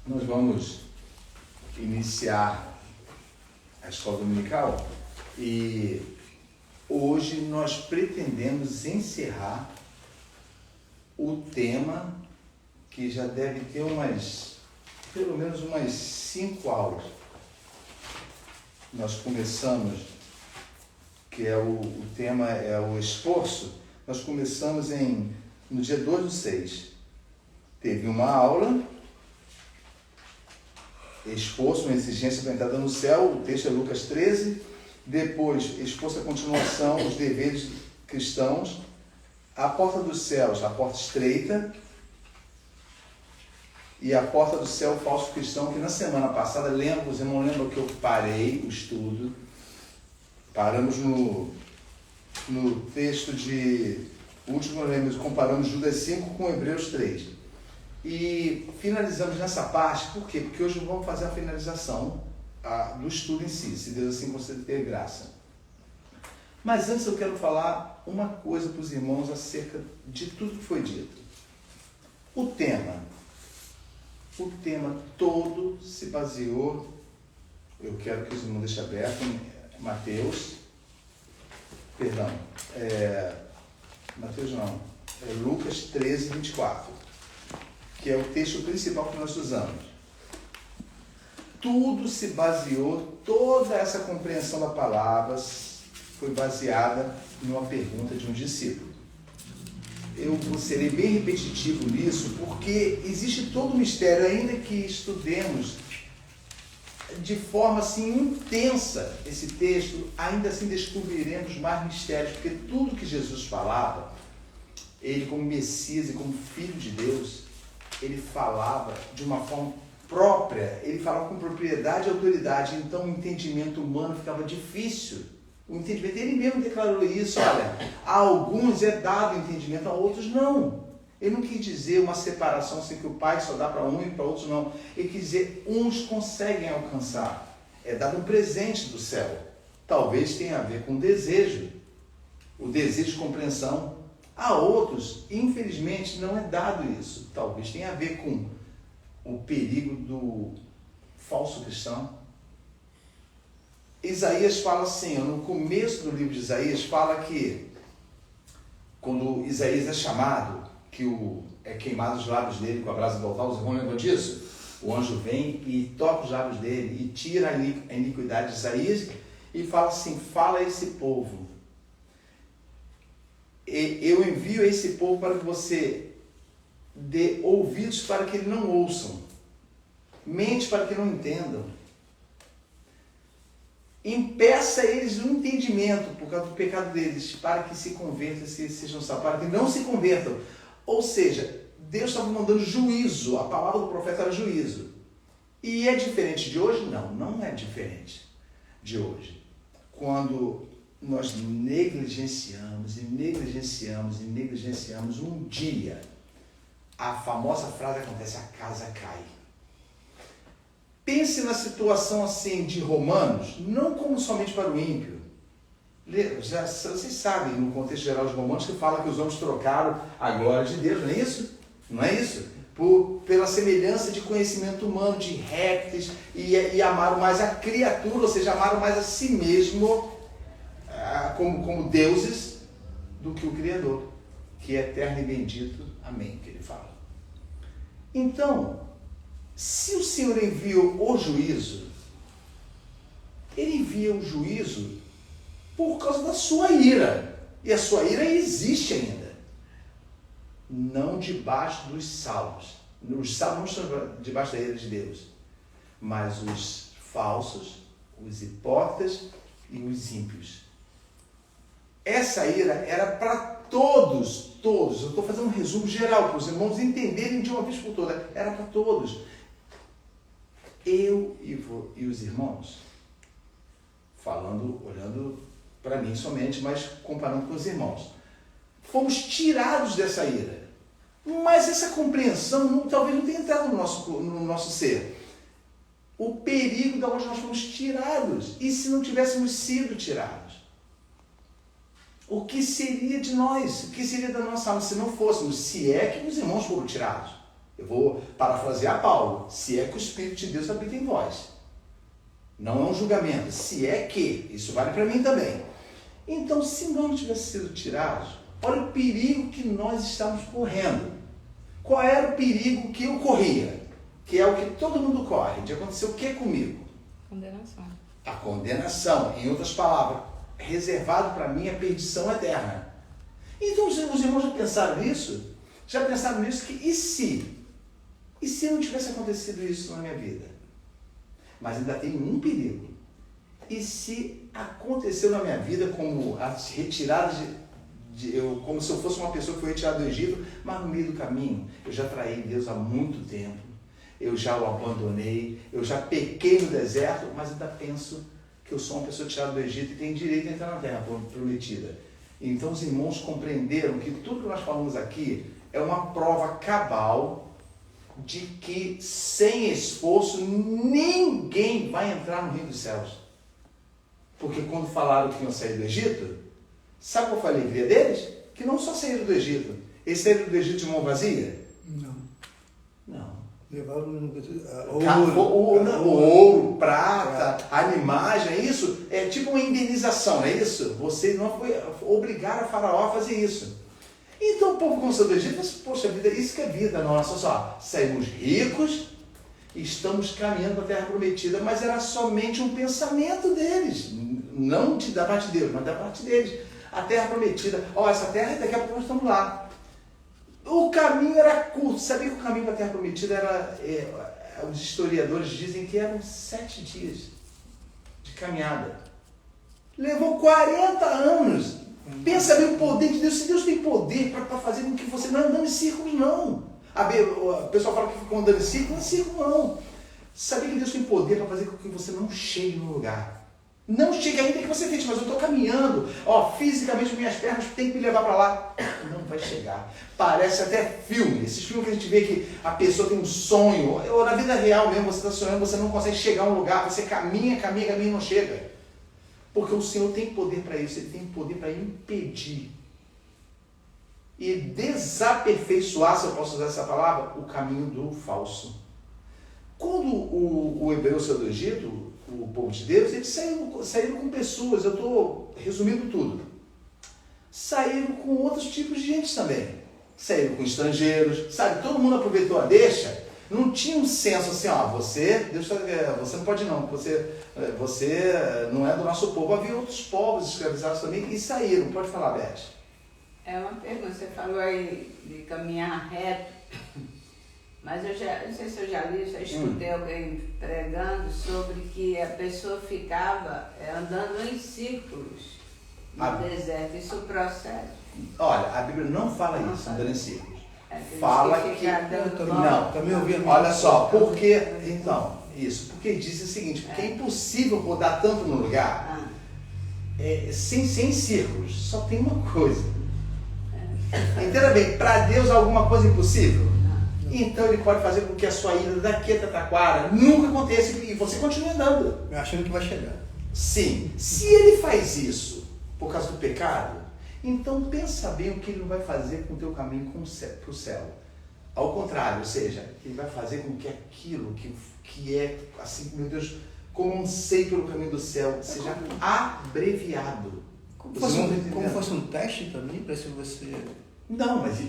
Nós vamos iniciar a escola dominical e hoje nós pretendemos encerrar o tema que já deve ter pelo menos umas 5 aulas. Nós começamos, que é o tema é o esforço, nós começamos no dia 2/6. Teve uma aula, esforço, uma exigência para a entrada no céu, o texto é Lucas 13, depois esforço a continuação, os deveres cristãos, a porta dos céus, a porta estreita, e a porta do céu, o falso cristão, que na semana passada, os irmãos lembram que eu parei o estudo, paramos no texto comparamos Judas 5 com Hebreus 3. E finalizamos nessa parte, por quê? Porque hoje vamos fazer a finalização do estudo em si, se Deus assim conceder graça. Mas antes eu quero falar uma coisa para os irmãos acerca de tudo que foi dito. O tema todo se baseou, eu quero que os irmãos deixem aberto, em Lucas 13, 24, que é o texto principal que nós usamos. Tudo se baseou, toda essa compreensão da palavra foi baseada numa pergunta de um discípulo. Eu serei bem repetitivo nisso, porque existe todo o mistério, ainda que estudemos de forma assim intensa esse texto, ainda assim descobriremos mais mistérios, porque tudo que Jesus falava, ele como Messias e como Filho de Deus, ele falava de uma forma própria, ele falava com propriedade e autoridade, então o entendimento humano ficava difícil. O entendimento, ele mesmo declarou isso, olha, a alguns é dado entendimento, a outros não. Ele não quis dizer uma separação assim que o Pai só dá para um e para outros não. Ele quis dizer, uns conseguem alcançar. É dado um presente do céu. Talvez tenha a ver com o desejo de compreensão. A outros, infelizmente, não é dado isso. Talvez tenha a ver com o perigo do falso cristão. Isaías fala assim, no começo do livro de Isaías, fala que quando Isaías é chamado, que é queimado os lábios dele com a brasa do altar, os irmãos lembram disso? O anjo vem e toca os lábios dele e tira a iniquidade de Isaías e fala assim, fala a esse povo. Eu envio a esse povo para que você dê ouvidos para que eles não ouçam, mente para que não entendam. Impeça eles o entendimento por causa do pecado deles, para que se convertam, sejam salvos, para que não se convertam. Ou seja, Deus estava mandando juízo, a palavra do profeta era juízo. E é diferente de hoje? Não é diferente de hoje. Quando nós negligenciamos um dia, a famosa frase acontece, a casa cai. Pense na situação assim de Romanos, não como somente para o ímpio. Vocês sabem, no contexto geral de Romanos, que fala que os homens trocaram a glória de Deus, não é isso? Não é isso? Pela semelhança de conhecimento humano, de répteis, e amaram mais a criatura, ou seja, amaram mais a si mesmo como deuses do que o Criador, que é eterno e bendito. Amém, que ele fala. Então, se o Senhor envia o juízo, ele envia o juízo por causa da sua ira. E a sua ira existe ainda. Não debaixo dos salvos. Os salvos não estão debaixo da ira de Deus. Mas os falsos, os hipócritas e os ímpios. Essa ira era para todos. Eu estou fazendo um resumo geral para os irmãos entenderem de uma vez por todas. Era para todos. Eu e os irmãos, olhando para mim somente, mas comparando com os irmãos, fomos tirados dessa ira. Mas essa compreensão talvez não tenha entrado no nosso ser. O perigo da onde nós fomos tirados. E se não tivéssemos sido tirados? O que seria de nós? O que seria da nossa alma se não fôssemos? Se é que os irmãos foram tirados. Eu vou parafrasear Paulo. Se é que o Espírito de Deus habita em vós. Não é um julgamento. Se é que. Isso vale para mim também. Então, se nós não tivéssemos sido tirados, olha o perigo que nós estamos correndo. Qual era o perigo que eu corria? Que é o que todo mundo corre. De acontecer o que comigo? Condenação. A condenação. Em outras palavras, reservado para mim a perdição eterna. Então, os irmãos já pensaram nisso? Já pensaram nisso? Que e se? E se não tivesse acontecido isso na minha vida? Mas ainda tem um perigo. E se aconteceu na minha vida como a retirada como se eu fosse uma pessoa que foi retirada do Egito, mas no meio do caminho eu já traí Deus há muito tempo, eu já o abandonei, eu já pequei no deserto, mas ainda penso que eu sou uma pessoa tirada do Egito e tenho direito a entrar na terra prometida. Então os irmãos compreenderam que tudo que nós falamos aqui é uma prova cabal de que sem esforço ninguém vai entrar no reino dos céus. Porque quando falaram que iam sair do Egito, sabe qual foi a alegria deles? Que não só saíram do Egito. Eles saíram do Egito de mão vazia? Não. Levaram ouro, prata, animais, é isso? É tipo uma indenização, não é isso? Você não foi obrigar a Faraó a fazer isso. Então o povo começou do Egito, mas, poxa vida, isso que é vida nossa, só. Saímos ricos, estamos caminhando para a terra prometida, mas era somente um pensamento deles, não da parte de Deus, mas da parte deles. A terra prometida, essa terra, daqui a pouco nós estamos lá. O caminho era curto, sabia que o caminho para a terra prometida era, os historiadores dizem que eram 7 dias de caminhada. Levou 40 anos. Pensa bem o poder de Deus, se Deus tem poder para fazer com que você não ande em círculos, não. O pessoal fala que ficou andando em círculo não. Sabia que Deus tem poder para fazer com que você não chegue no lugar. Não chegue ainda que você fez, mas eu estou caminhando. Fisicamente minhas pernas têm que me levar para lá. Não vai chegar. Parece até filme. Esses filmes que a gente vê que a pessoa tem um sonho. Ou na vida real mesmo, você está sonhando, você não consegue chegar a um lugar. Você caminha e não chega. Porque o Senhor tem poder para isso. Ele tem poder para impedir e desaperfeiçoar, se eu posso usar essa palavra, o caminho do falso. Quando o hebreu saiu do Egito, o povo de Deus, eles saíram com pessoas, eu estou resumindo tudo. Saíram com outros tipos de gente também. Saíram com estrangeiros, sabe? Todo mundo aproveitou a deixa. Não tinha um senso assim, você não pode não, você não é do nosso povo. Havia outros povos escravizados também e saíram. Pode falar, Beth. É uma pergunta, você falou aí de caminhar reto, mas não sei se eu já li, já escutei alguém pregando sobre que a pessoa ficava andando em círculos no deserto. Isso procede? Olha, a Bíblia não fala isso, andando em círculos. Fala que... Não, também ouvi. Olha só, porque... Então, isso, porque diz o seguinte, porque é impossível rodar tanto no lugar sem círculos. Só tem uma coisa. Entenda bem, para Deus alguma coisa impossível? Então ele pode fazer com que a sua ida daqui a Tataquara nunca aconteça e você continue andando. Achando que vai chegar. Sim. Se ele faz isso por causa do pecado, então pensa bem o que ele não vai fazer com o teu caminho para o céu. Ao contrário, ou seja, ele vai fazer com que aquilo que é, assim, meu Deus, como um sei pelo caminho do céu, seja abreviado. Como fosse um teste também, para se você... Não, mas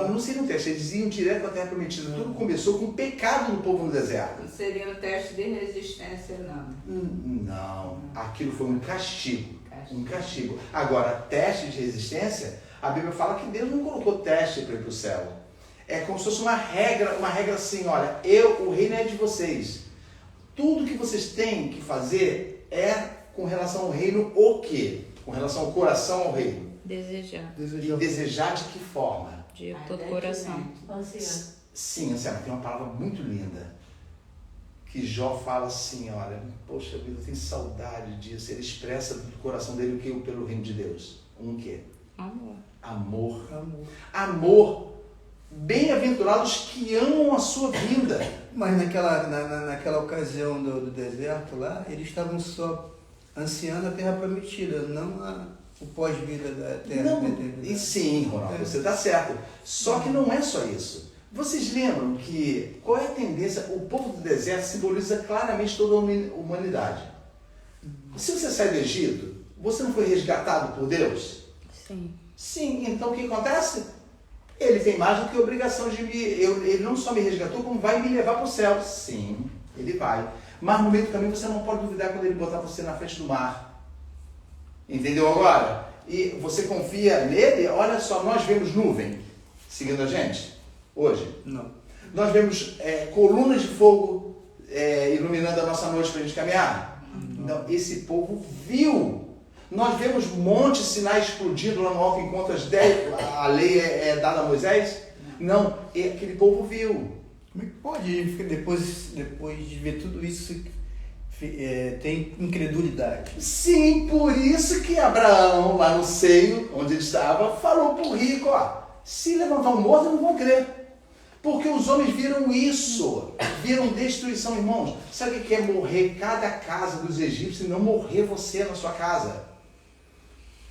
não seria um teste, eles iam direto para a terra prometida. Tudo começou com o pecado do povo no deserto. Não seria um teste de resistência, não. Não, aquilo foi um castigo. Um castigo. Agora, teste de resistência, a Bíblia fala que Deus não colocou teste para ir para o céu. É como se fosse uma regra assim, olha, o reino é de vocês. Tudo que vocês têm que fazer é com relação ao reino o quê? Com relação ao coração ao reino. Desejar. E desejar de que forma? De todo coração. Sim, assim, tem uma palavra muito linda. Que Jó fala assim, olha, poxa vida, eu tenho saudade disso. Ele expressa do coração dele o que pelo reino de Deus. Um quê? Amor. Bem-aventurados que amam a sua vinda. Mas naquela ocasião do deserto lá, eles estavam só ansiando a terra prometida, não o pós-vida da terra. E sim, Ronaldo, você está certo. Só que não é só isso. Vocês lembram que qual é a tendência? O povo do deserto simboliza claramente toda a humanidade. Se você sai do Egito, você não foi resgatado por Deus? Sim. Sim, então o que acontece? Ele tem mais do que a obrigação de me... Ele não só me resgatou, como vai me levar para o céu. Sim, ele vai. Mas no meio do caminho você não pode duvidar quando ele botar você na frente do mar. Entendeu agora? E você confia nele? Olha só, nós vemos nuvem seguindo a gente hoje. Não. Nós vemos colunas de fogo iluminando a nossa noite para a gente caminhar. Não, esse povo viu. Nós vemos montes de sinais explodindo lá no alto enquanto a lei é dada a Moisés. Não, aquele povo viu. Como é que pode, depois de ver tudo isso, tem incredulidade? Sim, por isso que Abraão, lá no seio, onde ele estava, falou para o rico, ó, se levantar um morto, não vão crer. Porque os homens viram isso, viram destruição, irmãos. Sabe o que é morrer cada casa dos egípcios e não morrer você na sua casa?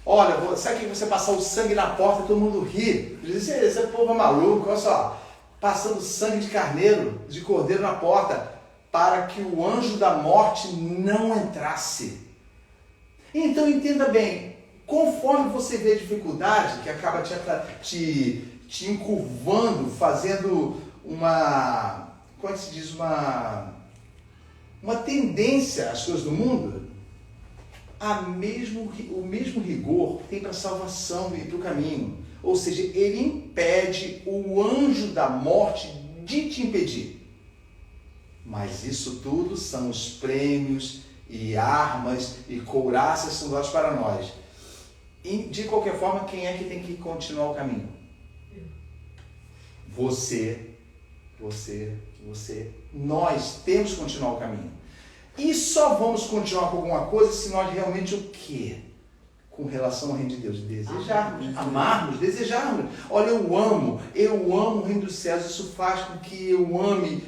Olha, sabe que você passar o sangue na porta e todo mundo ri? Diz, esse povo é maluco, olha só. Passando sangue de carneiro, de cordeiro na porta, para que o anjo da morte não entrasse. Então entenda bem, conforme você vê a dificuldade, que acaba te encurvando, fazendo uma, como é que se diz, uma tendência às coisas do mundo, o mesmo rigor tem para a salvação e para o caminho. Ou seja, ele impede o anjo da morte de te impedir. Mas isso tudo são os prêmios e armas e couraças que são dados para nós. E, de qualquer forma, quem é que tem que continuar o caminho? Você. Nós temos que continuar o caminho. E só vamos continuar com alguma coisa se nós realmente o quê? Com relação ao reino de Deus, desejarmos, amarmos, desejarmos. Olha, eu amo o reino dos céus. Isso faz com que eu ame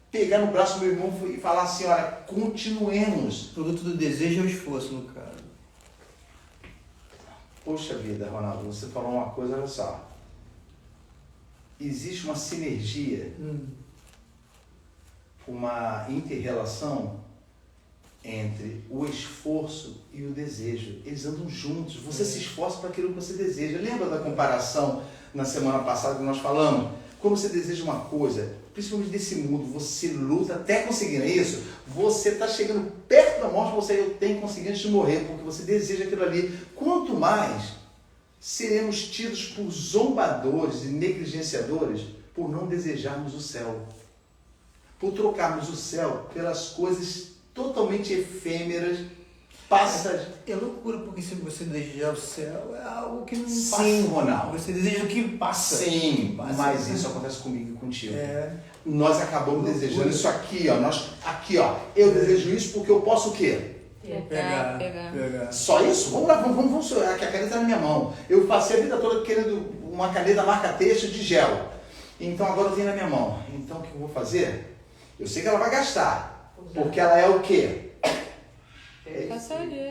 pegar no braço do meu irmão e falar assim, olha, continuemos. O produto do desejo é o esforço, no caso. Poxa vida, Ronaldo, você falou uma coisa, olha só. Existe uma sinergia, uma inter-relação entre o esforço e o desejo. Eles andam juntos. Você se esforça para aquilo que você deseja. Lembra da comparação na semana passada que nós falamos? Quando você deseja uma coisa, principalmente desse mundo, você luta até conseguir, não é isso? Você está chegando perto da morte, eu tenho que conseguir antes de morrer, porque você deseja aquilo ali. Quanto mais seremos tidos por zombadores e negligenciadores por não desejarmos o céu, por trocarmos o céu pelas coisas totalmente efêmeras, passas. É loucura, porque se você desejar o céu, é algo que não passa. Sim, Ronaldo. Você deseja o que passa. Sim, passa, mas né? isso acontece comigo e contigo. É. Nós acabamos desejando isso aqui, ó. Eu desejo isso porque eu posso o quê? Pegar. Só isso? Vamos lá, vamos a caneta está na minha mão. Eu passei a vida toda querendo uma caneta marca-texto de gel. Então agora eu tenho na minha mão. Então o que eu vou fazer? Eu sei que ela vai gastar. Porque ela é o quê?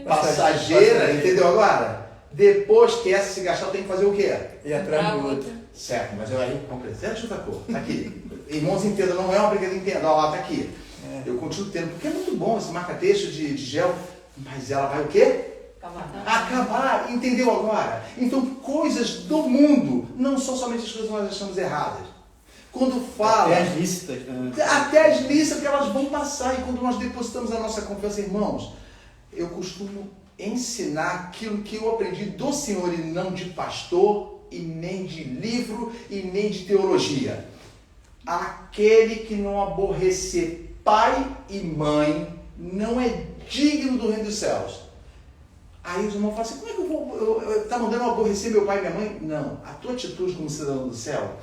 Passageira, entendeu agora? Depois que essa se gastar, eu tenho que fazer o quê? E atrás do outro. Certo, mas eu aí comprei 0 de outra cor. Tá aqui. Irmãos, entendam, não é uma brincadeira, entenda. Olha lá, tá aqui. Eu continuo tendo, porque é muito bom esse marca-texto de gel, mas ela vai o quê? Acabar, entendeu agora? Então, coisas do mundo, não são somente as coisas que nós achamos erradas. Quando fala... Até as listas. Né? Até as listas que elas vão passar, e quando nós depositamos a nossa confiança, irmãos, eu costumo ensinar aquilo que eu aprendi do Senhor e não de pastor, e nem de livro, e nem de teologia. Aquele que não aborrecer pai e mãe não é digno do reino dos céus. Aí os irmãos falam assim, como é que eu vou... Está mandando eu aborrecer meu pai e minha mãe? Não. A tua atitude como cidadão do céu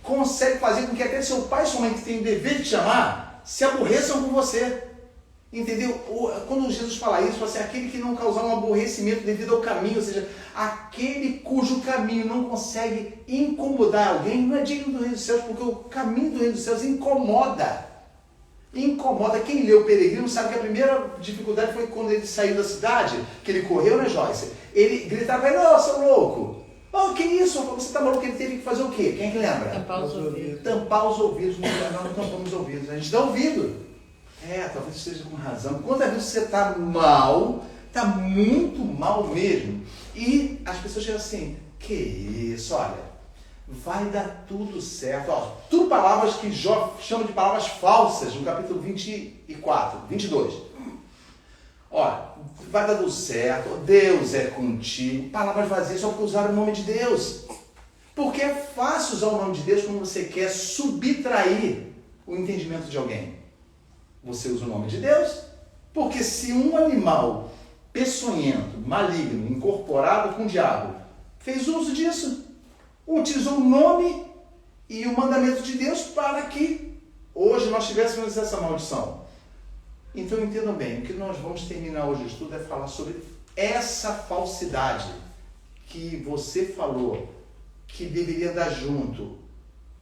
consegue fazer com que até seu pai e sua mãe, que tem o dever de te amar, se aborreçam com você. Entendeu? Quando Jesus fala isso, fala assim, aquele que não causar um aborrecimento devido ao caminho, ou seja, aquele cujo caminho não consegue incomodar alguém, não é digno do reino dos céus, porque o caminho do reino dos céus incomoda. Incomoda. Quem leu o Peregrino sabe que a primeira dificuldade foi quando ele saiu da cidade, que ele correu, né, Joyce? Ele gritava, não, seu louco, Oh, que isso? Você está maluco? Ele teve que fazer o quê? Quem é que lembra? Tampar os ouvidos. Tampar os ouvidos. Não tampamos os ouvidos. A gente dá ouvido. Talvez esteja com razão. Quantas vezes você está mal, está muito mal mesmo, e as pessoas chegam assim, que isso, olha, vai dar tudo certo. Ó, tudo palavras que Jó chama de palavras falsas, no capítulo 22. Olha, vai dar tudo certo, Deus é contigo. Palavras vazias só porque usaram o nome de Deus. Porque é fácil usar o nome de Deus quando você quer subtrair o entendimento de alguém. Você usa o nome de Deus, porque se um animal peçonhento, maligno, incorporado com o diabo, fez uso disso, utilizou o nome e o mandamento de Deus para que hoje nós tivéssemos essa maldição. Então entendam bem, o que nós vamos terminar hoje o estudo é falar sobre essa falsidade que você falou, que deveria dar junto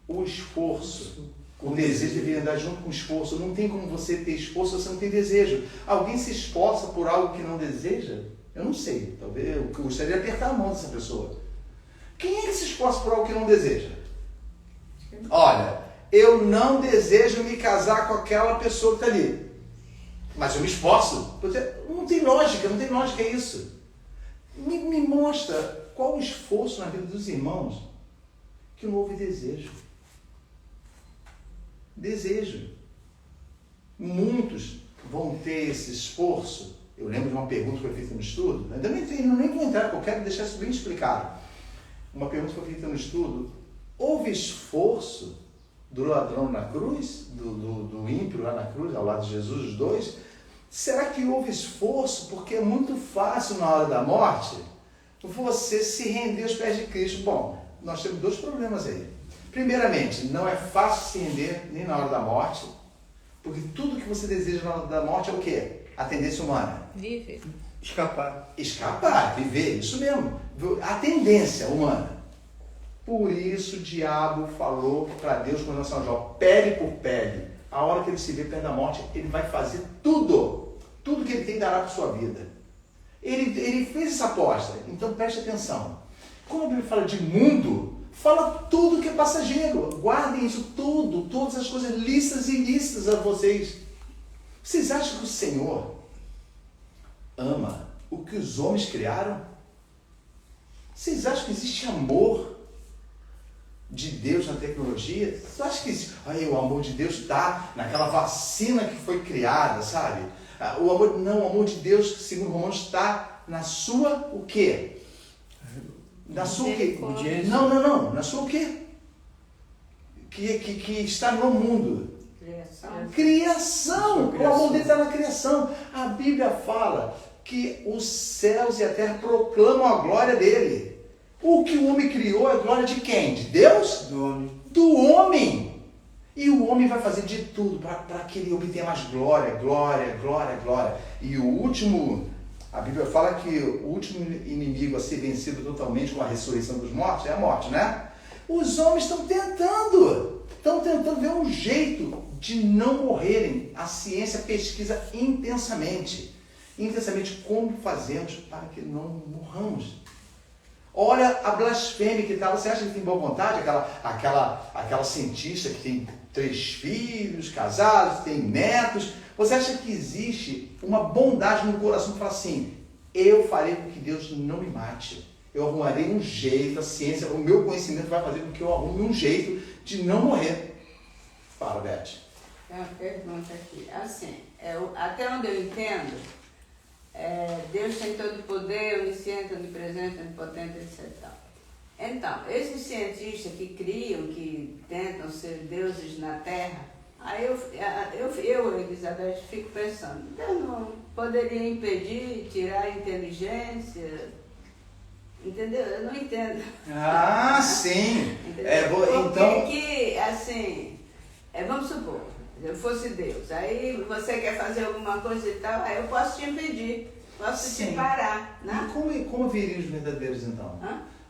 o esforço. O desejo deveria andar junto com o esforço. Não tem como você ter esforço se você não tem desejo. Alguém se esforça por algo que não deseja? Eu não sei. Talvez eu gostaria de apertar a mão dessa pessoa. Quem é que se esforça por algo que não deseja? Olha, eu não desejo me casar com aquela pessoa que está ali, mas eu me esforço. Não tem lógica isso. Me mostra qual o esforço na vida dos irmãos que não houve desejo. Desejo. Muitos vão ter esse esforço. Eu lembro de uma pergunta que foi feita no estudo. Ainda nem vou entrar, porque eu quero deixar isso bem explicado. Uma pergunta foi feita no estudo. Houve esforço do ladrão na cruz, do ímpio lá na cruz, ao lado de Jesus, os dois? Será que houve esforço? Porque é muito fácil na hora da morte você se render aos pés de Cristo. Bom, nós temos dois problemas aí. Primeiramente, não é fácil se render nem na hora da morte, porque tudo que você deseja na hora da morte é o quê? A tendência humana. Viver. Escapar, viver, isso mesmo. A tendência humana. Por isso o diabo falou para Deus com relação a Jó, pele por pele. A hora que ele se vê perto da morte, ele vai fazer tudo que ele tem dará para sua vida. Ele fez essa aposta, então preste atenção. Quando a Bíblia fala de mundo, fala tudo que é passageiro. Guardem isso tudo, todas as coisas lícitas e ilícitas a vocês. Vocês acham que o Senhor ama o que os homens criaram? Vocês acham que existe amor de Deus na tecnologia? Vocês acham que existe? O amor de Deus está naquela vacina que foi criada, sabe? O amor de Deus, segundo Romanos, está na sua o quê? Na sua o quê? Não. Na sua o quê? Que está no mundo. Criação. O amor dele está na criação. A Bíblia fala que os céus e a terra proclamam a glória dele. O que o homem criou é a glória de quem? De Deus? Do homem. E o homem vai fazer de tudo para que ele obtenha mais glória. E o último... A Bíblia fala que o último inimigo a ser vencido totalmente com a ressurreição dos mortos é a morte, né? Os homens estão tentando ver um jeito de não morrerem. A ciência pesquisa intensamente como fazemos para que não morramos. Olha a blasfêmia que está. Você acha que tem boa vontade? Aquela cientista que tem 3 filhos, casados, tem netos. Você acha que existe uma bondade no coração que fala assim, eu farei com que Deus não me mate. Eu arrumarei um jeito, a ciência, o meu conhecimento vai fazer com que eu arrume um jeito de não morrer. Fala, Beth. Tem uma pergunta aqui. Assim, até onde eu entendo, Deus tem todo o poder, onisciente, onipresente, onipotente, etc. Então, esses cientistas que criam, que tentam ser deuses na Terra, aí eu, Elizabeth, fico pensando, Deus não poderia impedir, tirar a inteligência? Entendeu? Eu não entendo. Ah, sim. Então, assim, vamos supor, eu fosse Deus, aí você quer fazer alguma coisa e tal, aí eu posso te impedir, posso te parar, né? E como viriam os verdadeiros então?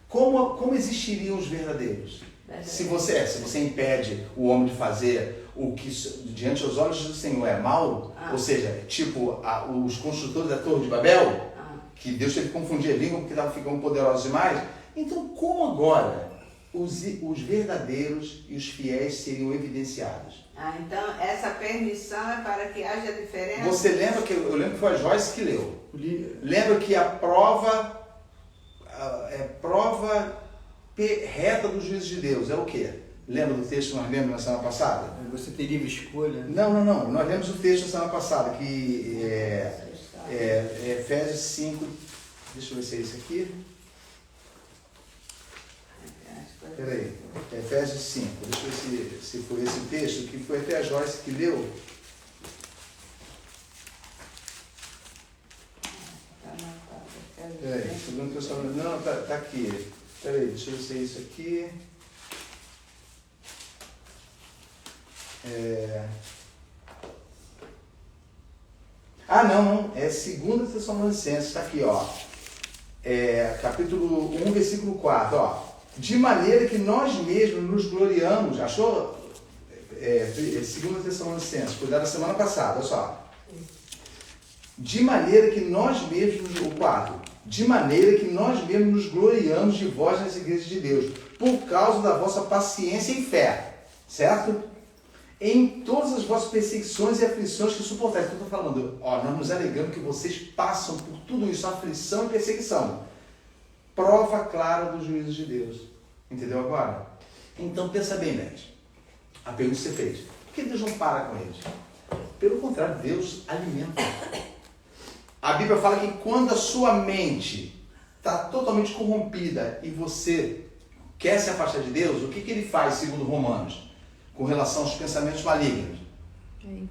Como existiriam os verdadeiros? Se você impede o homem de fazer o que diante dos olhos do Senhor é mal, ou seja, tipo os construtores da Torre de Babel, que Deus teve que confundir a língua porque estavam ficando poderosos demais, Então, como agora os verdadeiros e os fiéis seriam evidenciados? Então essa permissão é para que haja diferença? Você lembra que, eu lembro que foi a Joyce que leu. Lembra que a prova reta do juízo de Deus é o quê? Lembra do texto que nós lemos na semana passada? Você tem livre escolha? Não. Nós lemos o texto na semana passada, que é Efésios 5. Deixa eu ver se é isso aqui. Peraí. Efésios 5. Deixa eu ver se foi esse texto, que foi até a Joyce que leu. Peraí, segundo que eu só... Não, tá aqui. Peraí, deixa eu ver se é isso aqui. Não. É 2 Tessalonicenses, está aqui, ó. Capítulo 1, versículo 4, ó. De maneira que nós mesmos nos gloriamos, achou? 2 Tessalonicenses, foi dado na semana passada, olha só. De maneira que nós mesmos, o 4, de maneira que nós mesmos nos gloriamos de vós nas igrejas de Deus, por causa da vossa paciência e fé, certo? Em todas as vossas perseguições e aflições que suportais. Então eu estou falando, ó, nós nos alegramos que vocês passam por tudo isso, aflição e perseguição. Prova clara do juízo de Deus. Entendeu agora? Então pensa bem, Beth. A pergunta que você fez. Por que Deus não para com eles? Pelo contrário, Deus alimenta. A Bíblia fala que quando a sua mente está totalmente corrompida e você quer se afastar de Deus, o que ele faz, segundo Romanos? Com relação aos pensamentos malignos.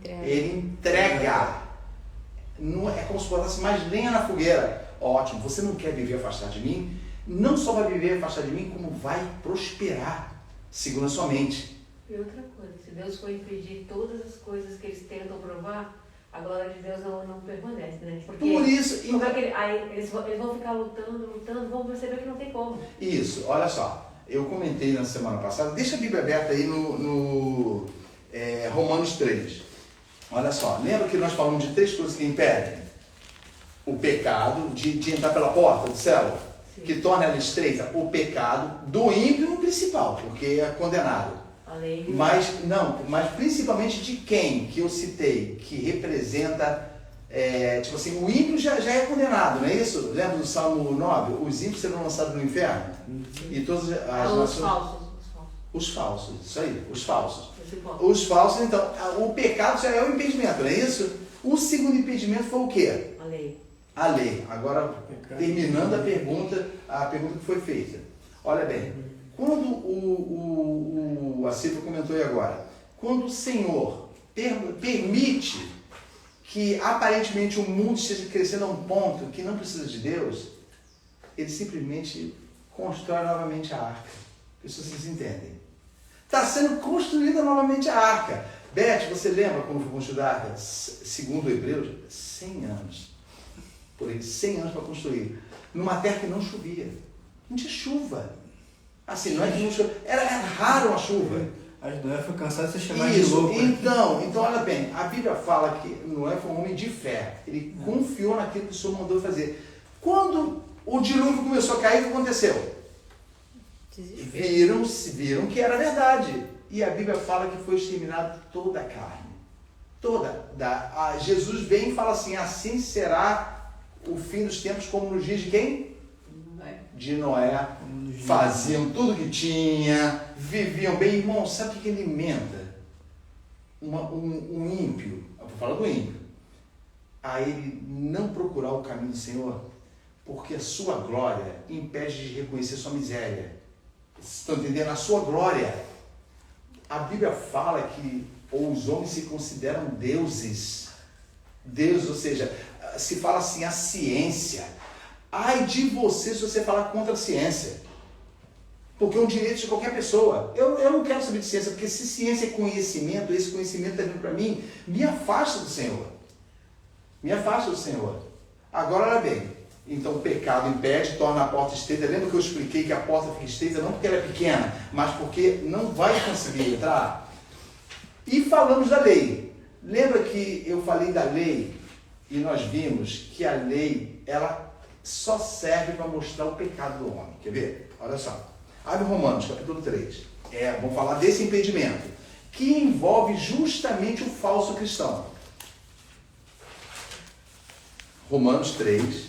Ele entrega. Não é como se botasse mais lenha na fogueira. Ótimo, você não quer viver afastado de mim? Não só vai viver afastado de mim, como vai prosperar, segundo a sua mente. E outra coisa, se Deus for impedir todas as coisas que eles tentam provar, a glória de Deus não permanece, né? Porque, por isso... aí eles vão ficar lutando, vão perceber que não tem como. Isso, olha só. Eu comentei na semana passada, deixa a Bíblia aberta aí no Romanos 3. Olha só, lembra que nós falamos de 3 coisas que impedem? O pecado de entrar pela porta do céu, sim, que torna ela estreita. O pecado do ímpio no principal, porque é condenado. Mas principalmente de quem que eu citei, que representa, tipo assim, o ímpio já é condenado, não é isso? Lembra do Salmo 9? Os ímpios serão lançados no inferno? E todas as nações... Os falsos, isso aí, os falsos. Os falsos, então, o pecado já é o impedimento, não é isso? O segundo impedimento foi o quê? A lei. Agora, terminando a pergunta que foi feita. Olha bem, quando a Silvia comentou aí agora, quando o Senhor permite que aparentemente o mundo esteja crescendo a um ponto que não precisa de Deus, ele simplesmente constrói novamente a arca. Isso vocês entendem. Está sendo construída novamente a arca. Beth, você lembra como foi construída a arca? Segundo Hebreus, 100 anos. Por aí, 100 anos para construir. Numa terra que não chovia. Não tinha chuva. Assim, não é que não chovia. Era raro a chuva. Noé foi cansado de ser chamado de louco. Então, olha bem, a Bíblia fala que Noé foi um homem de fé. Ele confiou naquilo que o Senhor mandou fazer. Quando o dilúvio começou a cair, o que aconteceu? Viram que era verdade. E a Bíblia fala que foi exterminada toda a carne. Jesus vem e fala assim será o fim dos tempos como nos dias de quem? De Noé. Faziam tudo que tinha, viviam bem. Irmão, sabe o que alimenta um ímpio? Eu vou falar do ímpio. A ele não procurar o caminho do Senhor, porque a sua glória impede de reconhecer sua miséria. Vocês estão entendendo? A sua glória. A Bíblia fala que os homens se consideram deuses. Deuses, ou seja, se fala assim, a ciência. Ai de você se você falar contra a ciência. Porque é um direito de qualquer pessoa. Eu não quero saber de ciência, porque se ciência é conhecimento, esse conhecimento está vindo para mim, me afasta do Senhor. Me afasta do Senhor. Agora, olha bem. Então o pecado impede, torna a porta estreita. Lembra que eu expliquei que a porta fica estreita não porque ela é pequena, mas porque não vai conseguir entrar? E falamos da lei. Lembra que eu falei da lei e nós vimos que a lei, ela só serve para mostrar o pecado do homem. Quer ver? Olha só. Abre Romanos, capítulo 3. Vamos falar desse impedimento, que envolve justamente o falso cristão. Romanos 3.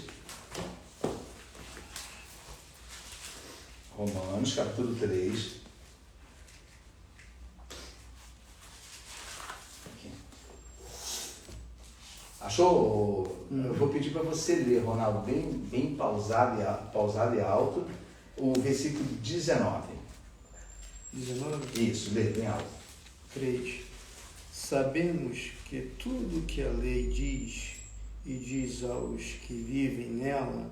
Romanos, capítulo 3. Aqui. Achou? Eu vou pedir para você ler, Ronaldo, bem pausado e alto, o versículo 19. 19? Isso, lê bem alto. 3. Sabemos que tudo que a lei diz, e diz aos que vivem nela,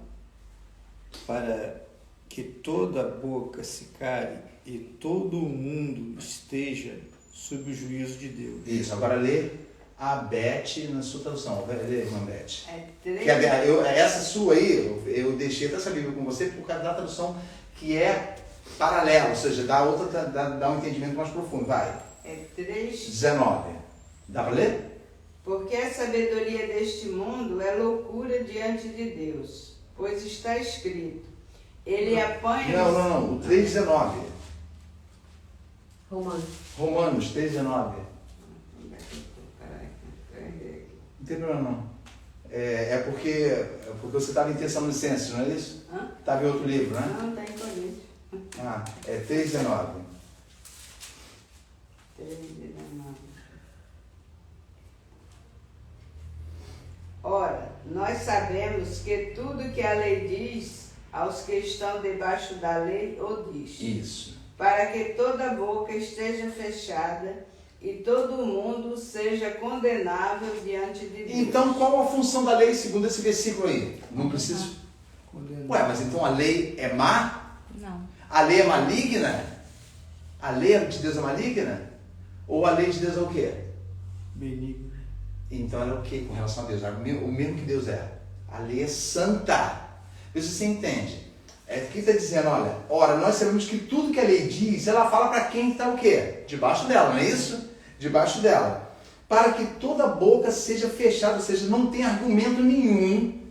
para que toda a boca se cale e todo o mundo esteja sob o juízo de Deus. Isso, agora lê a Beth na sua tradução. Lê, irmã Beth. É 3. Que essa sua aí, eu deixei até essa Bíblia com você por causa da tradução que é paralela, ou seja, dá um entendimento mais profundo. Vai. É 3. 19. Dá para ler? Porque a sabedoria deste mundo é loucura diante de Deus, pois está escrito, ele apanha... Não, o 3,19. Romanos 3,19. Não tem problema não. É porque você estava em Tessalonicenses, não é isso? Estava em outro livro, né? Não, está em Coríntios. É 3,19. 3,19. Ora, nós sabemos que tudo que a lei diz aos que estão debaixo da lei o diz. Isso. Para que toda boca esteja fechada e todo mundo seja condenável diante de Deus. Então, qual a função da lei segundo esse versículo aí? Não preciso... Ué, mas então a lei é má? Não. A lei é maligna? A lei de Deus é maligna? Ou a lei de Deus é o quê? Benigno. Então ela é o quê com relação a Deus? O mesmo que Deus é. A lei é santa. Vê se você entende. Aqui está dizendo, ora, nós sabemos que tudo que a lei diz, ela fala para quem está o quê? Debaixo dela, não é isso? Debaixo dela. Para que toda boca seja fechada, ou seja, não tem argumento nenhum,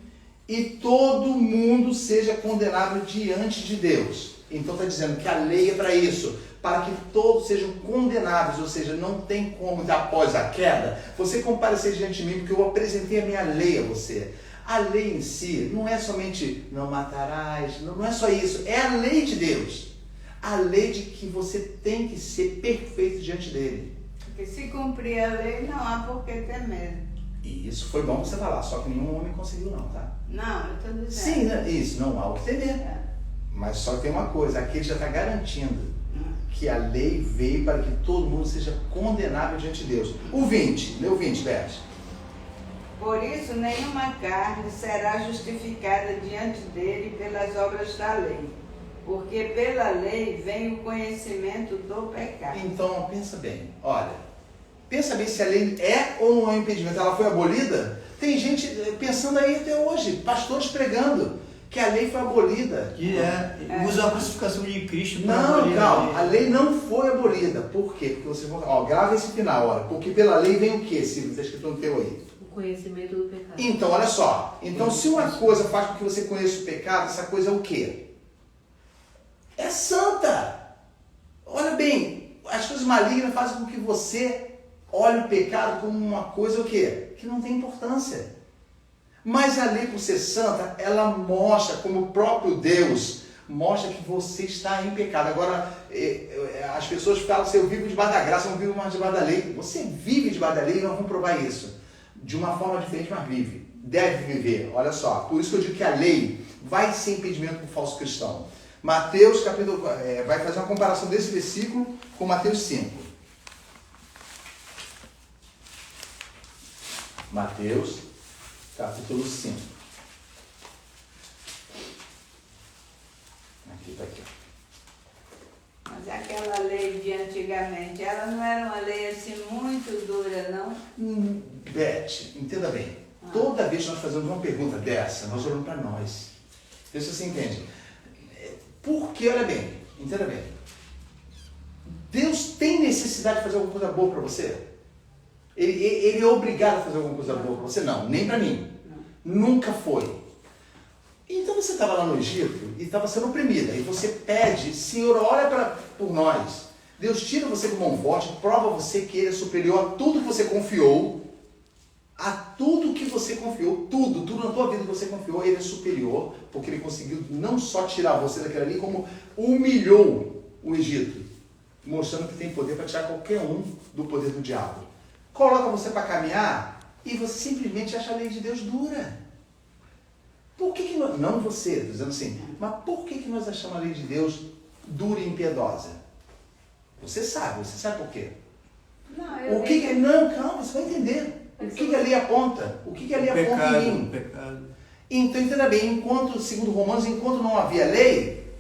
e todo mundo seja condenável diante de Deus. Então está dizendo que a lei é para isso, para que todos sejam condenáveis, ou seja, não tem como, após a queda, você comparecer diante de mim, porque eu apresentei a minha lei a você. A lei em si não é somente não matarás, não é só isso, é a lei de Deus. A lei de que você tem que ser perfeito diante dele. Porque se cumprir a lei, não há por que ter medo. E isso foi bom você falar, só que nenhum homem conseguiu não, tá? Não, eu estou dizendo. Sim, né? Isso, não há o que temer. É. Mas só tem uma coisa, aqui ele já está garantindo que a lei veio para que todo mundo seja condenável diante de Deus. O 20, lê o 20, Beth. Por isso, nenhuma carne será justificada diante dele pelas obras da lei, porque pela lei vem o conhecimento do pecado. Então, pensa bem, pensa bem se a lei é ou não é um impedimento. Ela foi abolida? Tem gente pensando aí até hoje, pastores pregando que a lei foi abolida. Que usa a crucificação de Cristo para Não, abolir calma, a lei não foi abolida. Por quê? Porque vocês vão... grava esse final, porque pela lei vem o quê, Silvio? Está escrito no teu aí. O conhecimento do pecado. Então, olha só. Então, se uma coisa faz com que você conheça o pecado, essa coisa é o quê? É santa. Olha bem, as coisas malignas fazem com que você olhe o pecado como uma coisa o quê? Que não tem importância. Mas a lei, por ser santa, ela mostra, como o próprio Deus mostra que você está em pecado. Agora, as pessoas falam assim, eu vivo debaixo da graça, eu não vivo mais debaixo da lei. Você vive debaixo da lei e nós vamos provar isso. De uma forma diferente, mas vive. Deve viver. Olha só. Por isso que eu digo que a lei vai ser impedimento para o falso cristão. Mateus, capítulo... vai fazer uma comparação desse versículo com Mateus 5. Mateus, capítulo 5. Aqui está aqui. Mas aquela lei de antigamente, ela não era uma lei assim muito dura, não? Beth, entenda bem. Toda vez que nós fazemos uma pergunta dessa, nós olhamos para nós. Vê se você entende. Porque, olha bem, entenda bem. Deus tem necessidade de fazer alguma coisa boa para você? Ele é obrigado a fazer alguma coisa boa para você? Não, nem para mim. Não. Nunca foi. Então você estava lá no Egito e estava sendo oprimida. E você pede, Senhor, olha por nós. Deus tira você com mão forte, prova você que Ele é superior a tudo que você confiou. A tudo que você confiou, tudo na tua vida que você confiou, Ele é superior, porque Ele conseguiu não só tirar você daquilo ali, como humilhou o Egito, mostrando que tem poder para tirar qualquer um do poder do diabo. Coloca você para caminhar e você simplesmente acha a lei de Deus dura. Por que nós, não você, estou dizendo assim, mas por que nós achamos a lei de Deus dura e impiedosa? Você sabe por quê. Não, Não, calma, você vai entender. O que a lei aponta? O que a lei aponta em mim? Pecado. Então, entenda bem, segundo Romanos, enquanto não havia lei,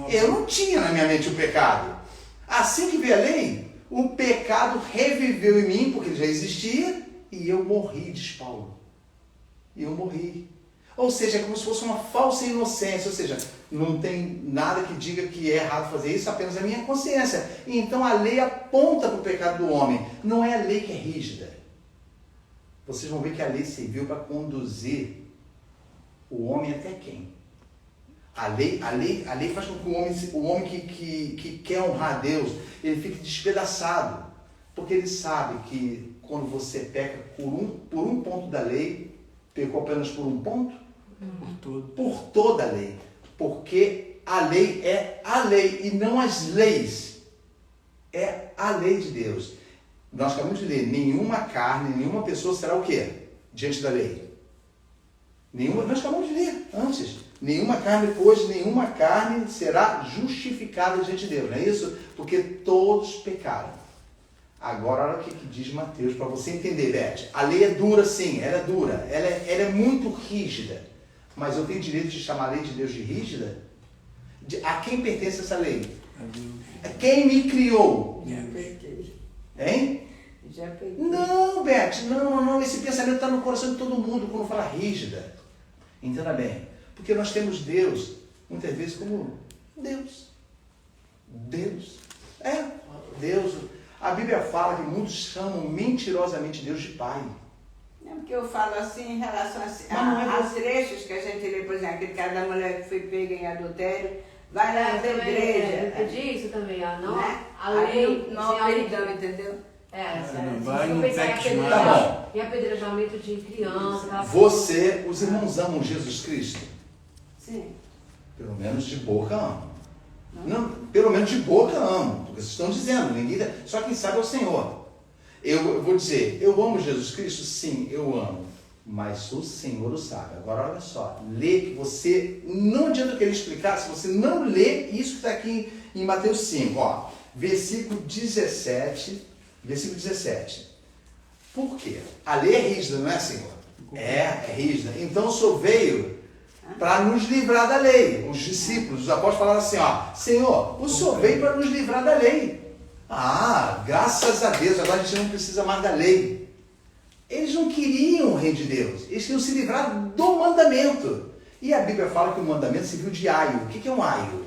eu não tinha na minha mente o pecado. Assim que veio a lei, o pecado reviveu em mim, porque ele já existia, e eu morri, diz Paulo. E eu morri. Ou seja, é como se fosse uma falsa inocência, ou seja, não tem nada que diga que é errado fazer isso, apenas a minha consciência. Então a lei aponta para o pecado do homem, não é a lei que é rígida. Vocês vão ver que a lei serviu para conduzir o homem até quem? A lei faz com que o homem que quer honrar a Deus, ele fique despedaçado. Porque ele sabe que quando você peca por um ponto da lei, pecou apenas por um ponto? Por toda a lei. Porque a lei é a lei e não as leis. É a lei de Deus. Nós acabamos de ler, nenhuma carne, nenhuma pessoa será o quê? Diante da lei. Nós acabamos de ler antes. Nenhuma carne será justificada diante de Deus, não é isso? Porque todos pecaram. Agora, olha o que diz Mateus, para você entender, Beth. A lei é dura, sim, ela é dura. Ela é muito rígida. Mas eu tenho direito de chamar a lei de Deus de rígida? A quem pertence essa lei? A Deus. A quem me criou? Já peguei. Hein? Já peguei. Não, Beth, não. Esse pensamento está no coração de todo mundo quando fala rígida. Entenda bem. Porque nós temos Deus, muitas vezes, como Deus. Deus. Deus. A Bíblia fala que muitos chamam mentirosamente Deus de Pai. Não, porque eu falo assim em relação não é aos trechos que a gente lê, por exemplo, aquele cara da mulher que foi pega em adultério, vai lá na igreja. Eu pedi isso também, não, Né? a lei... Aí não há perdão, entendeu? Não vai, não peques mais. Tá bom. E apedrejamento de criança. Os irmãos amam Jesus Cristo? Sim. Pelo menos de boca amam. Não, pelo menos de boca amam. Porque vocês estão dizendo, só quem sabe é o Senhor. Eu vou dizer, eu amo Jesus Cristo? Sim, eu amo. Mas o Senhor o sabe. Agora olha só, lê que você, não adianta querer explicar, se você não lê isso que está aqui em Mateus 5, ó, versículo 17. Por quê? A lei é rígida, não é, Senhor? É rígida. Então o Senhor veio para nos livrar da lei. Os discípulos, os apóstolos falaram assim, ó, Senhor, o Senhor veio para nos livrar da lei. Graças a Deus, agora a gente não precisa mais da lei. Eles não queriam o reino de Deus, eles queriam se livrar do mandamento. E a Bíblia fala que o mandamento serviu de aio. O que é um aio?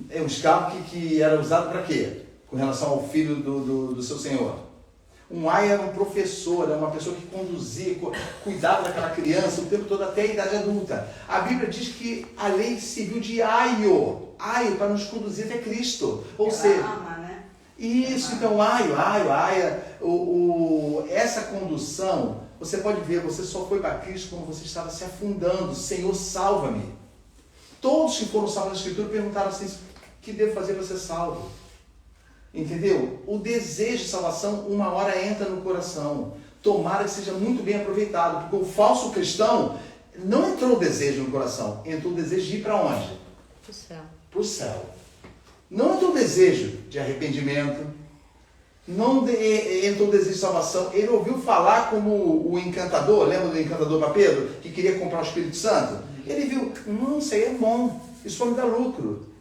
É um escravo que era usado para quê? Com relação ao filho do seu senhor. Um aio era um professor, era uma pessoa que conduzia, cuidava daquela criança o tempo todo até a idade adulta. A Bíblia diz que a lei serviu de aio para nos conduzir até Cristo. Ou seja, ama, né? Isso, então, essa condução, você pode ver, você só foi para Cristo quando você estava se afundando. Senhor, salva-me. Todos que foram salvos na Escritura perguntaram assim, o que devo fazer para ser salvo? Entendeu? O desejo de salvação, uma hora entra no coração. Tomara que seja muito bem aproveitado, porque o falso cristão, não entrou o desejo no coração, entrou o desejo de ir para onde? Para o céu. Para o céu. Não entrou o desejo de arrependimento, não entrou o desejo de salvação. Ele ouviu falar como o encantador, lembra do encantador para Pedro, que queria comprar o Espírito Santo? Ele viu, isso aí é bom, isso vai me dar lucro.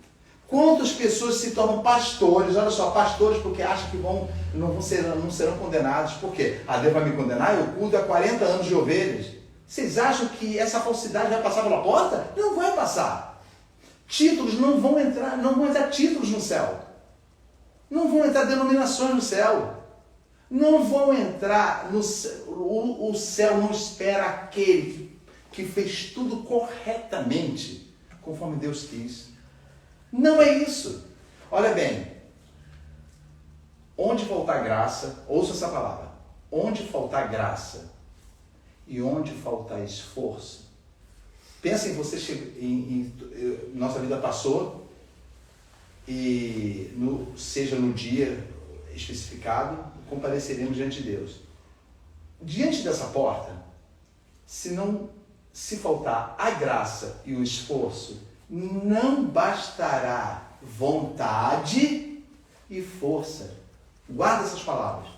Quantas pessoas se tornam pastores, olha só, pastores porque acham que não serão condenados. Por quê? Deus vai me condenar, eu cuido há 40 anos de ovelhas. Vocês acham que essa falsidade vai passar pela porta? Não vai passar. Títulos não vão entrar títulos no céu. Não vão entrar denominações no céu. Não vão entrar no céu. O céu não espera aquele que fez tudo corretamente, conforme Deus quis. Não é isso. Olha bem, onde faltar graça, ouça essa palavra, onde faltar graça e onde faltar esforço. Pensa em você, nossa vida passou, e seja no dia especificado, compareceremos diante de Deus. Diante dessa porta, se faltar a graça e o esforço, não bastará vontade e força. Guarda essas palavras.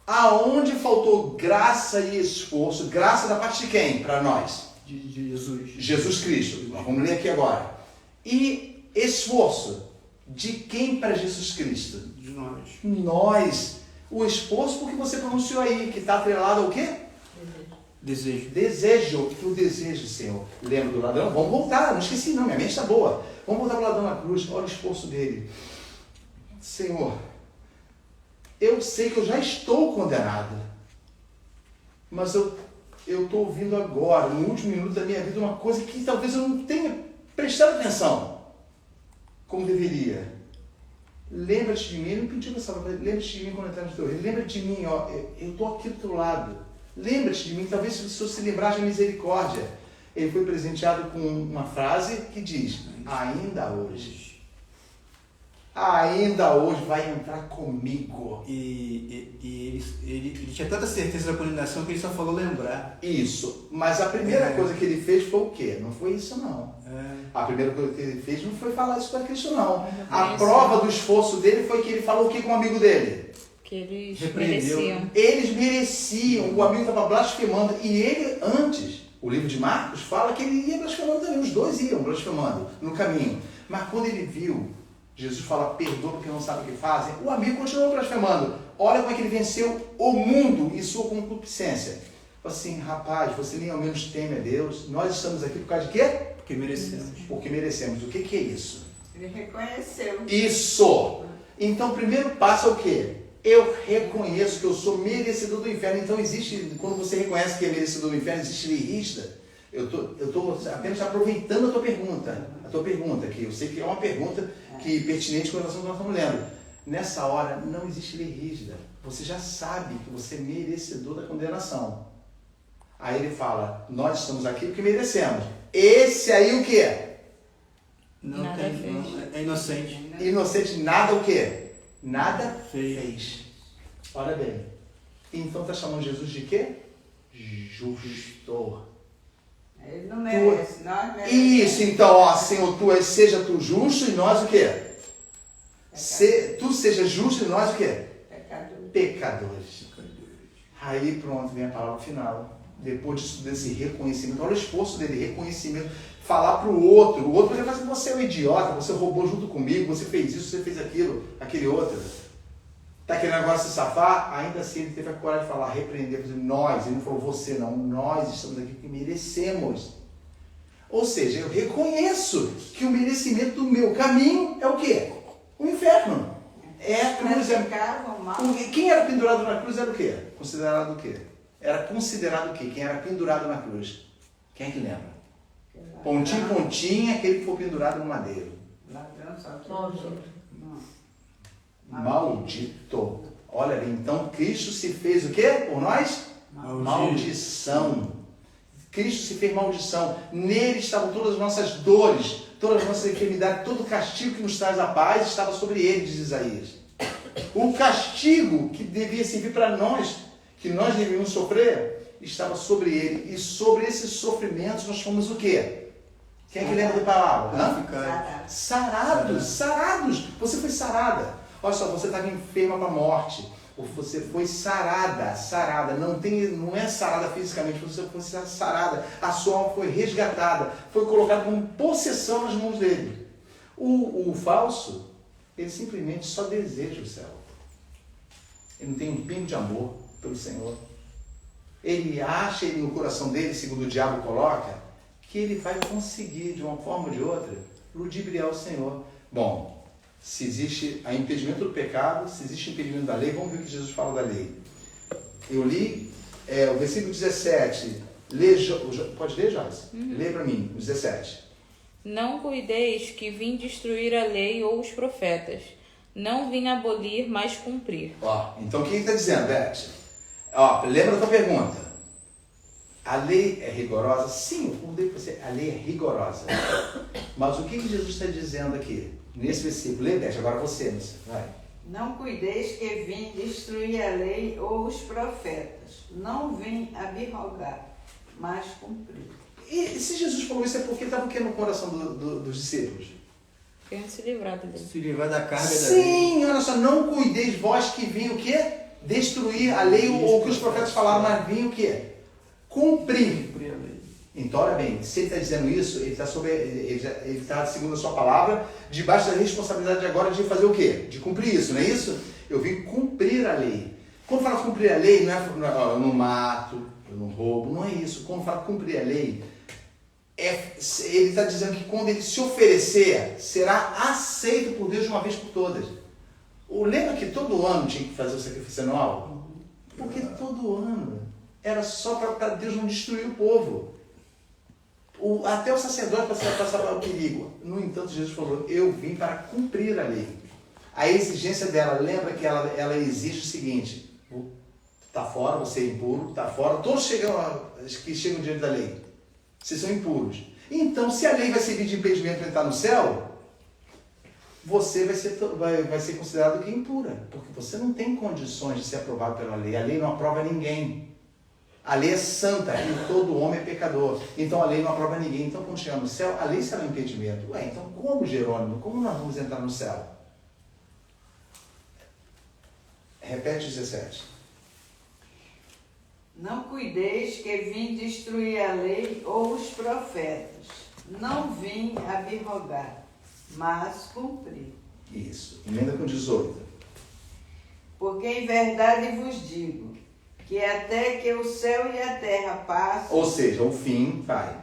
Aonde faltou graça e esforço, graça da parte de quem? Para nós. De Jesus. Jesus Cristo. Vamos ler aqui agora. E esforço, de quem para Jesus Cristo? De nós. Nós. O esforço, porque você pronunciou aí, que está atrelado ao quê? Desejo. Desejo. O desejo, Senhor. Lembra do ladrão? Vamos voltar, não esqueci não, minha mente está boa. Vamos voltar para o ladrão na cruz. Olha o esforço dele. Senhor, eu sei que eu já estou condenado, mas eu estou ouvindo agora, no último minuto da minha vida, uma coisa que talvez eu não tenha prestado atenção como deveria. Lembra-te de mim, ele não pediu essa palavra, lembra-te de mim quando entrar no teu reino, lembra-te de mim, ó, eu estou aqui do teu lado, lembra-te de mim, talvez se você se lembrar de misericórdia. Ele foi presenteado com uma frase que diz, ainda hoje vai entrar comigo. E ele tinha tanta certeza da condenação que ele só falou lembrar. Isso, mas a primeira coisa que ele fez foi o quê? Não foi isso não. A primeira coisa que ele fez não foi falar isso para Cristo não. A prova do esforço dele foi que ele falou o que com o amigo dele? Que eles Repreendeu. mereciam. Eles mereciam, o amigo estava blasfemando, e ele antes, o livro de Marcos fala que ele ia blasfemando também, os dois iam blasfemando no caminho. Mas quando ele viu Jesus falar, perdoa porque não sabe o que fazem, o amigo continuou blasfemando. Olha como é que ele venceu o mundo e sua concupiscência. Assim, rapaz, você nem ao menos teme a Deus, nós estamos aqui por causa de quê? Porque merecemos. Porque merecemos. O que é isso? Ele reconheceu. Isso! Então, o primeiro passo é o quê? Eu reconheço que eu sou merecedor do inferno. Então, existe, quando você reconhece que é merecedor do inferno, existe lei rígida. Eu tô apenas aproveitando a tua pergunta, que eu sei que é uma pergunta que pertinente com relação ao que nós estamos lendo. Nessa hora, não existe lei rígida. Você já sabe que você é merecedor da condenação. Aí ele fala, nós estamos aqui porque merecemos. Esse aí o quê? Nada fez. É inocente. Inocente, nada o quê? Nada Fez. fez. Olha bem. Então está chamando Jesus de quê? Justo. Ele não merece, nós merecemos. Isso, então, ó, Senhor, seja tu justo e nós o quê? Tu seja justo e nós o quê? Pecadores. Aí pronto, vem a palavra final. Depois disso, desse reconhecimento, olha o esforço dele, reconhecimento, falar para o outro poderia falar assim, você é um idiota, você roubou junto comigo, você fez isso, você fez aquilo, aquele outro. Está querendo agora se safar? Ainda assim ele teve a coragem de falar, repreender, dizer, nós, ele não falou você não, nós estamos aqui porque merecemos. Ou seja, eu reconheço que o merecimento do meu caminho é o quê? O inferno. É a cruz. Quem era pendurado na cruz era o quê? Considerado o quê? Era considerado o quê? Quem era pendurado na cruz? Quem é que lembra? Pontinho, aquele que foi pendurado no madeiro. Maldito. Olha bem, então Cristo se fez o quê? Por nós? Maldição. Cristo se fez maldição. Nele estavam todas as nossas dores, todas as nossas enfermidades, todo o castigo que nos traz a paz estava sobre ele, diz Isaías. O castigo que devia servir para nós, que nós devíamos sofrer, estava sobre ele. E sobre esses sofrimentos nós fomos o quê? Quem é que lembra da palavra? Sarados. Você foi sarada. Olha só, você estava enferma para a morte. Você foi sarada. Não é sarada fisicamente, você foi sarada. A sua alma foi resgatada. Foi colocada como possessão nas mãos dele. O falso, ele simplesmente só deseja o céu. Ele não tem um pingo de amor pelo Senhor. Ele acha no coração dele, segundo o diabo coloca, que ele vai conseguir, de uma forma ou de outra, ludibriar o Senhor. Bom, se existe a impedimento do pecado, se existe impedimento da lei, vamos ver o que Jesus fala da lei. Eu li o versículo 17 Pode ler, Joyce? Lê para mim, o 17. Não cuideis que vim destruir a lei ou os profetas. Não vim abolir, mas cumprir. Ó, então o que ele está dizendo, Beth? Ó, lembra da tua pergunta. A lei é rigorosa? Sim, eu concordei com você. A lei é rigorosa. Mas o que Jesus está dizendo aqui? Nesse versículo, lê, Beth, agora você, vai. Não cuideis que vim destruir a lei ou os profetas. Não vim abrogar, mas cumprir. E se Jesus falou isso é porque estava o que no coração dos discípulos? Querendo se livrar dele. Se livrar da carga da lei. Sim, olha só, não cuideis vós que vim o quê? Destruir a lei ou o que os profetas falaram, mas vim o quê? Cumprir. Cumprir a lei. Então, olha bem, se ele está dizendo isso, ele está segundo a sua palavra, debaixo da responsabilidade agora de fazer o quê? De cumprir isso, não é isso? Eu vim cumprir a lei. Quando fala cumprir a lei, não é eu não mato, eu não roubo, não é isso. Quando fala cumprir a lei, ele está dizendo que quando ele se oferecer, será aceito por Deus de uma vez por todas. Lembra que todo ano tinha que fazer o sacrifício anual? Porque todo ano era só para Deus não destruir o povo. Até o sacerdote passava o perigo. No entanto, Jesus falou, eu vim para cumprir a lei. A exigência dela, lembra que ela exige o seguinte, está fora, você é impuro, está fora, todos que chegam diante da lei, vocês são impuros. Então, se a lei vai servir de impedimento para entrar no céu, você vai ser considerado que impura, porque você não tem condições de ser aprovado pela lei. A lei não aprova ninguém. A lei é santa e todo homem é pecador. Então a lei não aprova ninguém. Então quando chegar no céu, a lei será um impedimento. Ué, então como, Jerônimo? Como nós vamos entrar no céu? Repete 17. Não cuideis que vim destruir a lei ou os profetas. Não vim abrogar, mas cumprir. Isso. Emenda com 18. Porque em verdade vos digo, que até que o céu e a terra passem, Ou seja, o fim vai.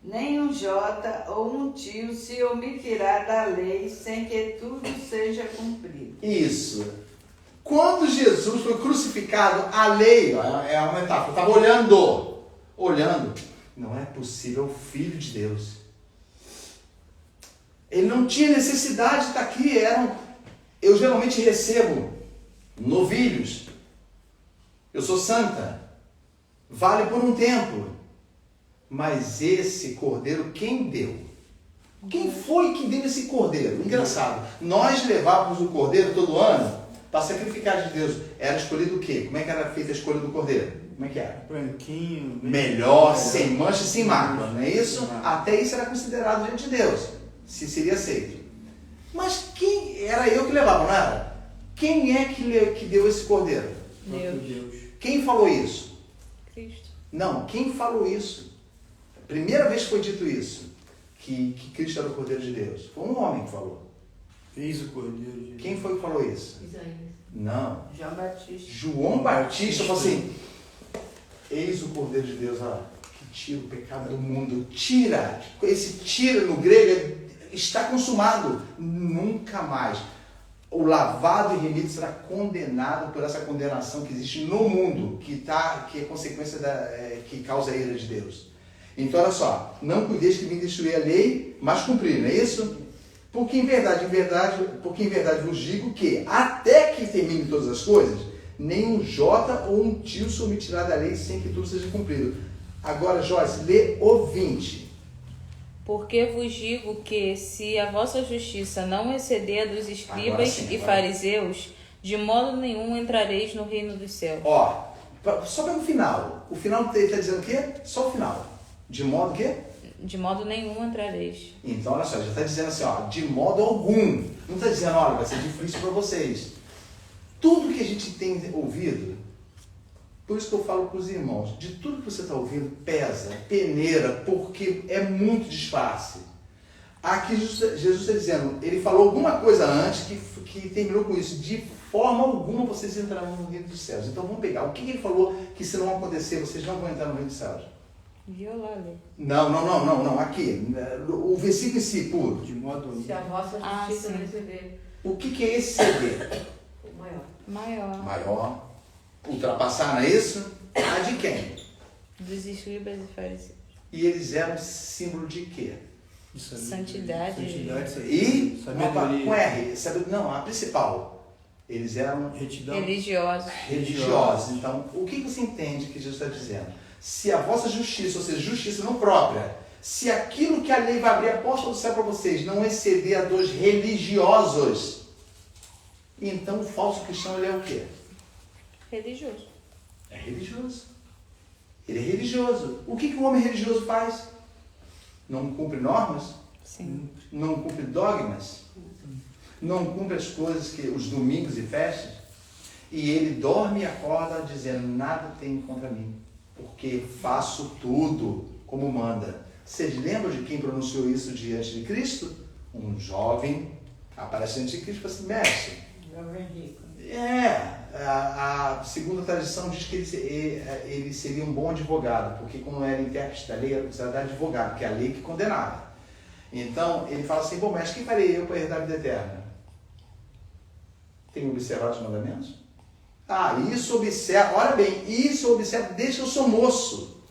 nem um jota ou um tio se omitirá da lei, sem que tudo seja cumprido. Isso. Quando Jesus foi crucificado, a lei, ó, é uma metáfora, estava olhando. Não é possível, é o Filho de Deus. Ele não tinha necessidade de estar aqui. Eu geralmente recebo novilhos. Eu sou santa. Vale por um tempo. Mas esse cordeiro, quem deu? Quem foi que deu esse cordeiro? Engraçado. Nós levávamos o cordeiro todo ano para sacrificar de Deus. Era escolhido o quê? Como é que era feita a escolha do cordeiro? Como é que era? Branquinho. Melhor, sem mancha e sem mácula, não é isso? Até isso era considerado diante de Deus, se seria aceito. Mas quem era eu que levava, não era? Quem é que deu esse cordeiro? Deus. Quem falou isso? Cristo. Não, quem falou isso? A primeira vez que foi dito isso, que Cristo era o Cordeiro de Deus, foi um homem que falou. Fez o cordeiro de Deus. Quem foi que falou isso? Isaías. Não. João Batista. João Batista falou assim, eis o Cordeiro de Deus, ó, que tira o pecado do mundo. Tira. Esse tira no grego está consumado. Nunca mais. O lavado e remido será condenado por essa condenação que existe no mundo, que é consequência que causa a ira de Deus. Então, olha só, não cuideis que vim destruir a lei, mas cumprir, não é isso? Porque em verdade vos digo que, até que termine todas as coisas, nem um jota ou um tio se omitirá da lei sem que tudo seja cumprido. Agora, Joyce, lê o 20. Porque vos digo que, se a vossa justiça não exceder a dos escribas e fariseus, de modo nenhum entrareis no reino dos céus. Ó, só pelo final. O final ele está dizendo o quê? Só o final. De modo que? De modo nenhum entrareis. Então, olha só, já está dizendo assim, ó, de modo algum. Não está dizendo, olha, vai ser difícil para vocês. Tudo que a gente tem ouvido, por isso que eu falo para os irmãos, de tudo que você está ouvindo, pesa, peneira, porque é muito disfarce. Aqui Jesus está dizendo, ele falou alguma coisa antes que terminou com isso. De forma alguma vocês entrarão no reino dos céus. Então vamos pegar. O que ele falou que se não acontecer, vocês não vão entrar no reino dos céus? Violar a lei. Não. Aqui. O versículo em si, puro. De modo Se a vossa justiça sim. não exceder O que é esse ceder? o maior. Maior. Maior. Ultrapassar, não é isso? A de quem? dos escribas e fariseus. E eles eram símbolo de quê? Santidade. E sabedoria. com R, não, a principal. Eles eram Retidão. Religiosos. Então, o que você entende que Jesus está dizendo? Se a vossa justiça, ou seja, justiça não própria, se aquilo que a lei vai abrir a porta do céu para vocês não exceder a dos religiosos, então o falso cristão ele é o quê? Religioso. É religioso. Ele é religioso. O que o homem religioso faz? Não cumpre normas? Sim. Não cumpre dogmas? Não cumpre as coisas que os domingos e festas? E ele dorme e acorda dizendo, nada tem contra mim, porque faço tudo como manda. Vocês lembram de quem pronunciou isso diante de Cristo? Um jovem aparece diante de Cristo e fala assim, mestre, Jovem rico. a segunda tradição diz que ele seria um bom advogado, porque como era intérprete da lei, era considerado advogado, porque é a lei que condenava. Então, ele fala assim, bom, mestre, o que farei eu para herdar a vida eterna? Tenho observado os mandamentos? Isso observa, olha bem, isso eu observo desde que eu sou moço,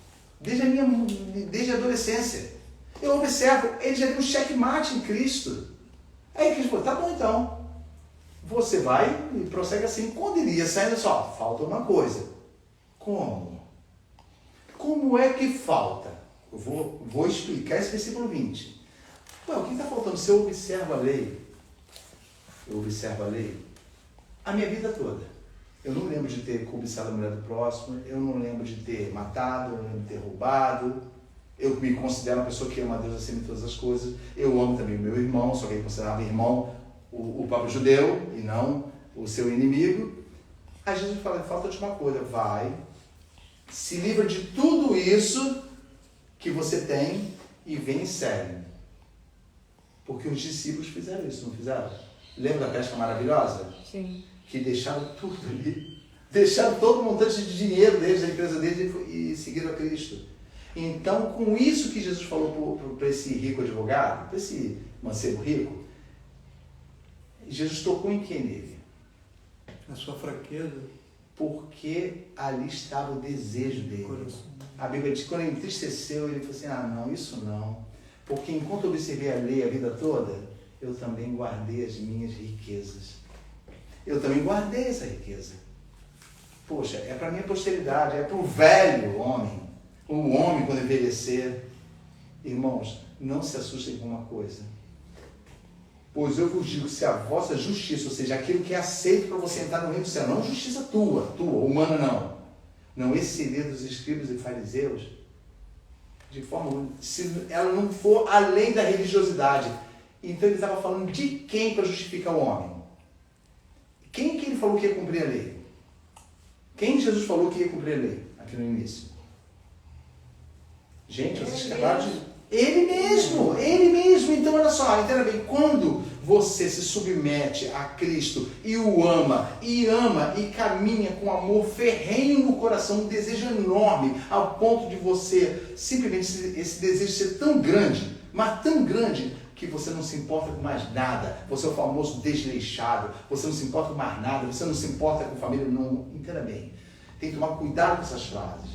desde a adolescência. Eu observo, ele já deu um checkmate em Cristo. Aí Cristo falou, tá bom então. Você vai e prossegue assim. Quando ele ia saindo, só, falta uma coisa. Como? Como é que falta? Eu vou explicar esse versículo 20. O que está faltando? Se eu observo a lei, a minha vida toda. Eu não lembro de ter cobiçado a mulher do próximo, eu não lembro de ter matado, eu não lembro de ter roubado. Eu me considero uma pessoa que ama a Deus acima de todas as coisas. Eu amo também o meu irmão, só que ele considerava irmão o próprio judeu e não o seu inimigo. Aí Jesus fala, falta-te uma coisa, vai, se livra de tudo isso que você tem e vem e segue. Porque os discípulos fizeram isso, não fizeram? Lembra da pesca maravilhosa? Sim. Que deixaram tudo ali. Deixaram todo o montante de dinheiro deles, da empresa deles e seguiram a Cristo. Então, com isso que Jesus falou para esse rico advogado, para esse mancebo rico, Jesus tocou em quem nele? Na sua fraqueza. Porque ali estava o desejo dele. Coração. A Bíblia diz que quando ele entristeceu, ele falou assim, não, isso não. Porque enquanto eu observei a lei a vida toda, eu também guardei as minhas riquezas. Eu também guardei essa riqueza. Poxa, é para a minha posteridade, é para o velho homem. O homem, quando envelhecer. Irmãos, não se assustem com uma coisa. Pois eu vos digo, se a vossa justiça, ou seja, aquilo que é aceito para você entrar no reino do céu, não justiça tua, humana não exceder dos escribas e fariseus, de forma alguma, se ela não for além da religiosidade. Então ele estava falando de quem para justificar o homem? Quem que ele falou que ia cumprir a lei? Quem Jesus falou que ia cumprir a lei? Aqui no início. Gente, vocês acabaram de... Ele mesmo. Então, olha só, entenda bem, quando você se submete a Cristo e o ama e caminha com amor ferrenho no coração, um desejo enorme, ao ponto de você simplesmente esse desejo ser tão grande, mas tão grande, que você não se importa com mais nada, você é o famoso desleixado, você não se importa com mais nada, você não se importa com família, não, entenda bem, tem que tomar cuidado com essas frases.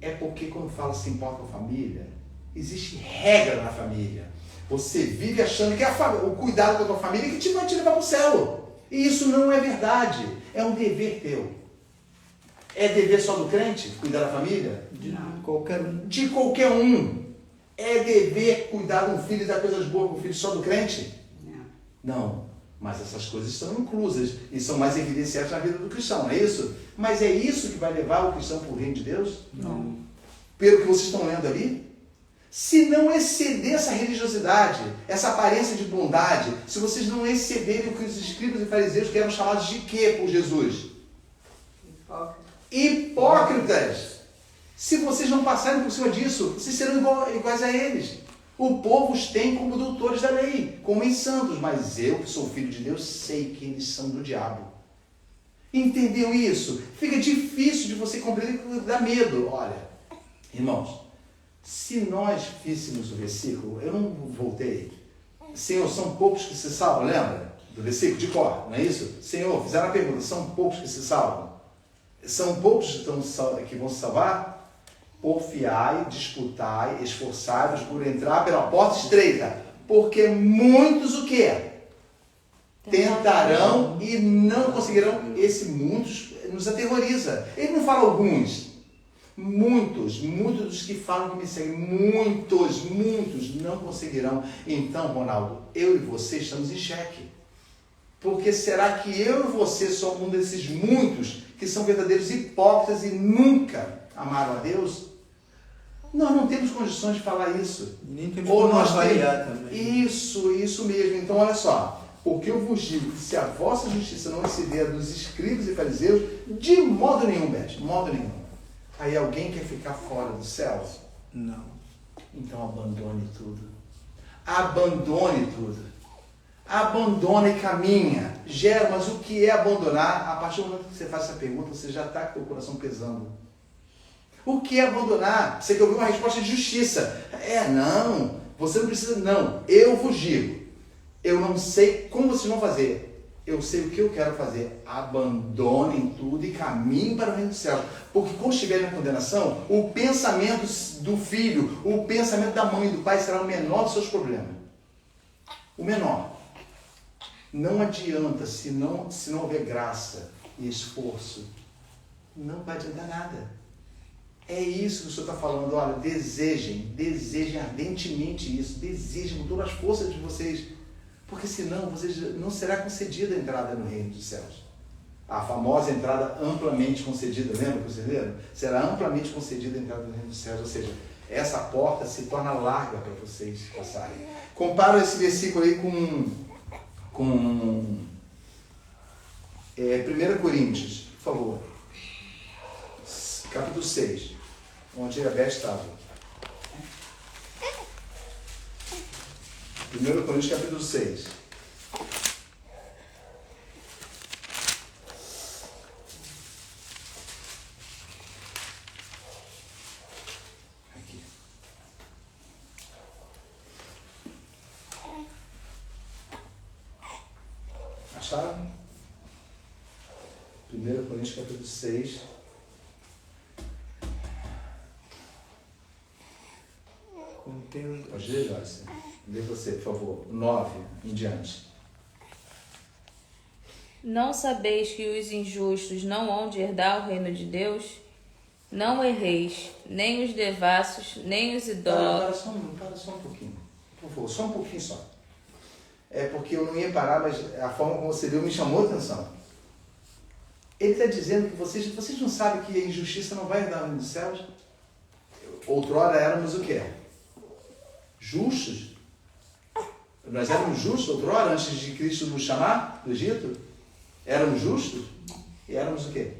É porque quando fala se importa com a família, existe regra na família. Você vive achando que o cuidado com a tua família é que vai te levar para o céu. E isso não é verdade. É um dever teu. É dever só do crente cuidar da família? De qualquer um. De qualquer um. É dever cuidar de um filho e dar coisas boas para o filho só do crente? Não. Mas essas coisas estão inclusas e são mais evidenciadas na vida do cristão, não é isso? Mas é isso que vai levar o cristão para o reino de Deus? Não. Pelo que vocês estão lendo ali? Se não exceder essa religiosidade, essa aparência de bondade, se vocês não excederem o que os escribas e fariseus que eram chamados de quê por Jesus? Hipócritas. Se vocês não passarem por cima disso, vocês serão iguais a eles. O povo os tem como doutores da lei, como em santos, mas eu, que sou filho de Deus, sei que eles são do diabo. Entendeu isso? Fica difícil de você compreender, dá medo. Olha, irmãos, se nós físsemos o versículo, eu não voltei. Senhor, são poucos que se salvam, lembra? Do versículo de cor, não é isso? Senhor, fizeram a pergunta, são poucos que se salvam? São poucos que vão se salvar? Porfiai, disputai, esforçai-vos por entrar pela porta estreita, porque muitos o quê? Tentarão e não conseguirão. Esse muitos nos aterroriza. Ele não fala alguns. Muitos dos que falam que me seguem, muitos não conseguirão. Então, Ronaldo, eu e você estamos em xeque. Porque será que eu e você somos um desses muitos que são verdadeiros hipócritas e nunca amaram a Deus? Nós não temos condições de falar isso. Nem temos Ou como nós avaliar também. Isso mesmo. Então, olha só. O que eu vos digo, que se a vossa justiça não exceder a dos escribas e fariseus, de modo nenhum, Beth, de modo nenhum. Aí alguém quer ficar fora do céu? Não. Então abandone tudo. Abandone tudo. Abandona e caminha. Gera, mas o que é abandonar? A partir do momento que você faz essa pergunta, você já está com o coração pesando. O que é abandonar? Você quer ouvir uma resposta de justiça. Não. Você não precisa, não. Eu vos digo. Eu não sei como vocês vão fazer. Eu sei o que eu quero fazer. Abandonem tudo e caminhem para o reino dos céus. Porque quando estiverem na condenação, o pensamento do filho, o pensamento da mãe e do pai será o menor dos seus problemas. O menor. Não adianta se não houver graça e esforço. Não vai adiantar nada. É isso que o Senhor está falando. Olha, desejem ardentemente isso. Desejem com todas as forças de vocês. Porque senão vocês não será concedida a entrada no reino dos céus. A famosa entrada amplamente concedida, lembra que vocês leram? Será amplamente concedida a entrada no reino dos céus. Ou seja, essa porta se torna larga para vocês passarem. Compara esse versículo aí com 1 Coríntios, por favor. Capítulo 6, onde a Beth estava. 1 Coríntios, capítulo 6. Aqui. Acharam? 1 Coríntios, capítulo 6. Contendo. Pode ler, Joyce? Lê você, por favor. 9 em diante. Não sabeis que os injustos não hão de herdar o reino de Deus? Não erreis, nem os devassos, nem os idólatras. Para só um pouquinho. Por favor, só um pouquinho só. É porque eu não ia parar, mas a forma como você leu me chamou a atenção. Ele está dizendo que vocês não sabem que a injustiça não vai herdar o reino dos céus? Outrora éramos o quê? Justos. Nós éramos justos outrora, antes de Cristo nos chamar do Egito? Éramos justos? E éramos o quê?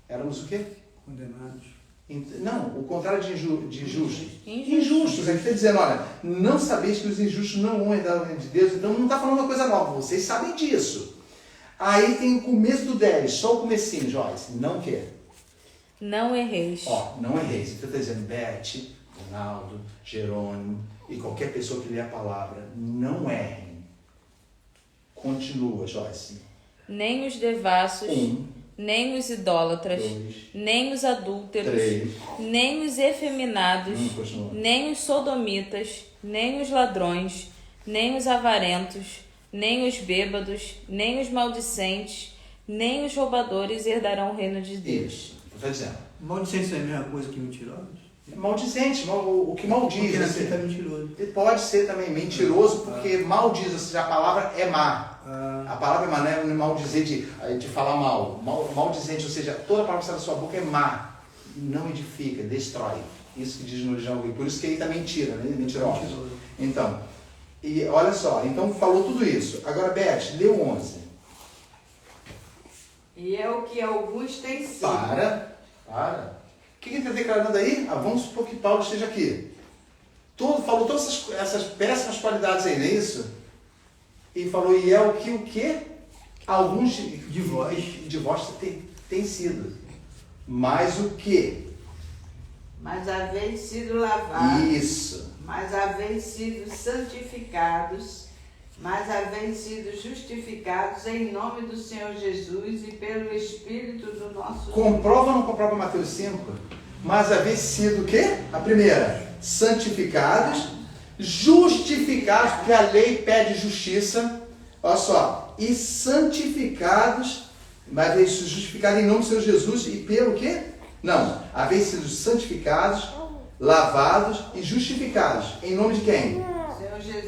Éramos o quê? Condenados. Não, o contrário de justos. Injustos. Ele está dizendo, olha, não sabeis que os injustos não vão herdar o reino de Deus, então não está falando uma coisa nova, vocês sabem disso. Aí tem o começo do 10, só o comecinho, Joyce. Não quer. Não erreis. Não erreis. Então está dizendo, Beth, Ronaldo, Jerônimo e qualquer pessoa que lê a palavra, não errem. Continua, Joyce. Nem os devassos, nem os idólatras, 2, nem os adúlteros, 3, nem os efeminados, nem os sodomitas, nem os ladrões, nem os avarentos, nem os bêbados, nem os maldicentes, nem os roubadores herdarão o reino de Deus. Isso, está dizendo. Maldicência é a mesma coisa que mentirosos? Maldizente, o que maldiz. Porque nascer está mentiroso. Ele pode ser também mentiroso, porque maldiz, ou seja, a palavra é má. A palavra é má, não é maldizer de falar mal. Maldizente, ou seja, toda palavra que sai da sua boca é má. Não edifica, destrói. Isso que diz no original. Por isso que aí está mentira, né? Mentiroso. Então, e olha só, então falou tudo isso. Agora, Beth, lê o 11. E é o que alguns têm sido. Para. O que ele está declarando aí? Vamos supor que Paulo esteja aqui. Falou todas essas péssimas qualidades aí, não é isso? E falou, e é o que alguns de vós têm sido. Mas o que? Mas haveis sido lavados. Isso. Mas haveis sido santificados. Mas haveis sido justificados em nome do Senhor Jesus e pelo Espírito do nosso Deus. Comprova ou não comprova Mateus 5? mas haver sido o quê? A primeira, santificados, justificados, porque a lei pede justiça, olha só, e santificados, mas haver sido justificados em nome do Senhor Jesus e pelo quê? Não, haver sido santificados, lavados e justificados, em nome de quem?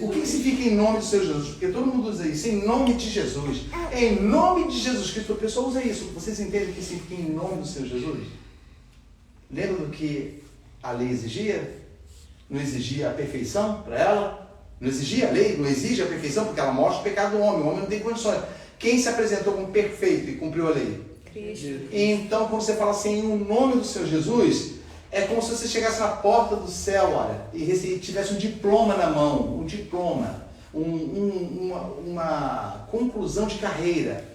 O que significa em nome do Senhor Jesus? Porque todo mundo usa isso, em nome de Jesus. Em nome de Jesus Cristo, a pessoa usa isso. Vocês entendem o que significa em nome do Senhor Jesus? Lembra do que a lei exigia? Não exigia a perfeição para ela? Não exigia a lei? Não exige a perfeição porque ela mostra o pecado do homem. O homem não tem condições. Quem se apresentou como perfeito e cumpriu a lei? Cristo. Então, quando você fala assim, em nome do Senhor Jesus, é como se você chegasse na porta do céu, olha, e tivesse um diploma na mão, um diploma, uma conclusão de carreira,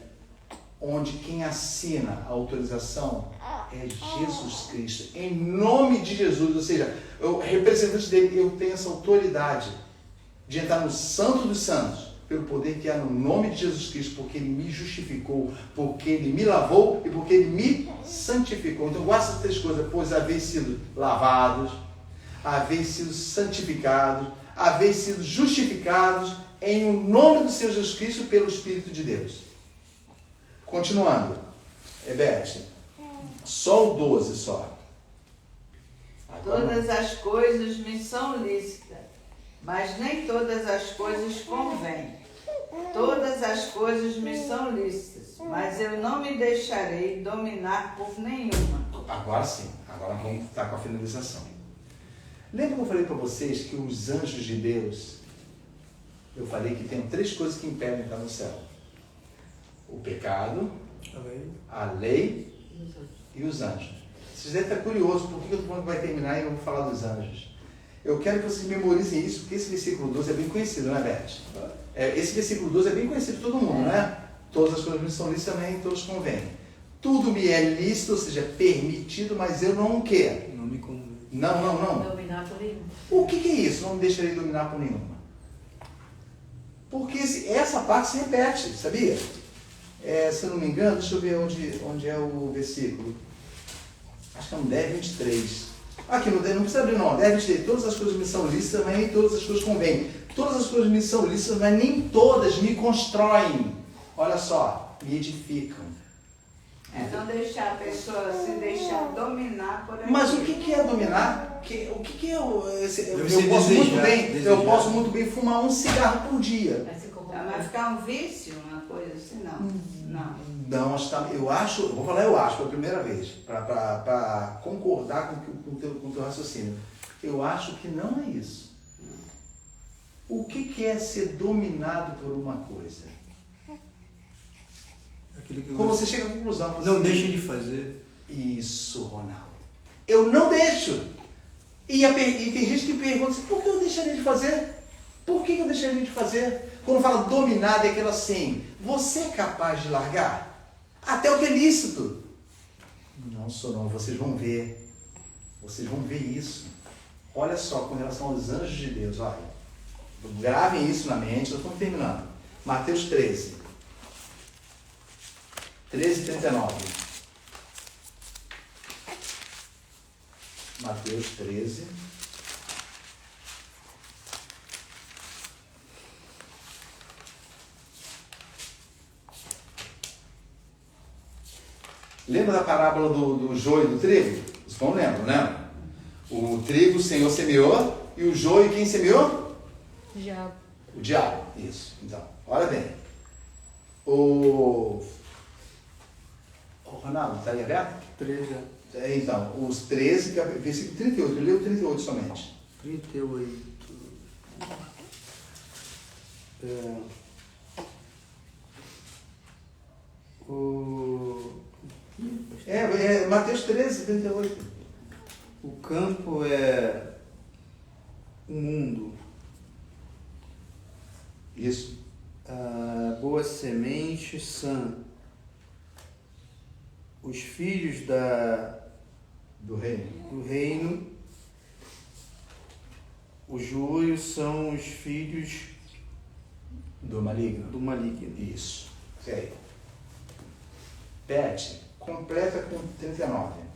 onde quem assina a autorização é Jesus Cristo, em nome de Jesus, ou seja, eu, representante dele, eu tenho essa autoridade de entrar no Santo dos Santos, pelo poder que há no nome de Jesus Cristo, porque Ele me justificou, porque Ele me lavou e porque Ele me santificou. Então, eu gosto dessas três coisas, pois haver sido lavados, haver sido santificados, haver sido justificados em o nome do Senhor Jesus Cristo pelo Espírito de Deus. Continuando, Beth, só o 12 só. Todas as coisas me são lícitas, mas nem todas as coisas convêm. Todas as coisas me são lícitas, mas eu não me deixarei dominar por nenhuma. Agora sim, agora vamos estar com a finalização. Lembra que eu falei para vocês que os anjos de Deus, eu falei que tem três coisas que impedem estar no céu: o pecado, a lei e os anjos. Vocês devem estar curiosos por que eu estou falando que vai terminar e eu vou falar dos anjos. Eu quero que vocês memorizem isso, porque esse versículo 12 é bem conhecido, não é, Beth? Esse versículo 12 é bem conhecido de todo mundo, não é? Todas as coisas me são lícitas também, todos convêm. Tudo me é lícito, ou seja, permitido, mas eu não quero. Não me convém. Não. Dominar por nenhum. O que é isso? Não me deixarei dominar por nenhuma. Porque essa parte se repete, sabia? Se eu não me engano, deixa eu ver onde é o versículo. Acho que é no 10:23. Aqui no 10, não precisa abrir não. 10:23. Todas as coisas me são lícitas, mas nem todas as coisas convêm. Todas as coisas me são lícitas, mas nem todas me constroem. Olha só, me edificam. É não deixar a pessoa se deixar dominar por aquilo. Mas o que é dominar? O que é eu posso muito bem fumar um cigarro por dia. Vai ficar um vício, uma coisa assim, não. Não, eu acho, vou falar eu acho pela primeira vez, para concordar com o teu raciocínio. Eu acho que não é isso. O que é ser dominado por uma coisa? Como você chega à conclusão. Não deixe de fazer. Isso, Ronaldo. Eu não deixo. E tem gente que pergunta assim, por que eu deixaria de fazer? Por que eu deixaria de fazer? Quando fala dominado é aquilo assim, você é capaz de largar? Até o que é lícito. Não sou não, vocês vão ver. Vocês vão ver isso. Olha só, com relação aos anjos de Deus, olha. Gravem isso na mente, nós estamos terminando. Mateus 13. 13:39. Mateus 13. Lembra da parábola do joio e do trigo? Vocês não lembram, né? O trigo o Senhor semeou e o joio quem semeou? O diabo. O diabo, isso. Então, olha bem. O Ronaldo, está aí aberto? 13. Então, os 13, versículo 38. Eu leio o 38 somente. 38. Mateus 13, 38. O campo é o mundo. Isso. A boa semente sã. Os filhos Do reino. do reino. Os joios são os filhos Do maligno. do maligno. Isso. Ok. Beth, completa com 39.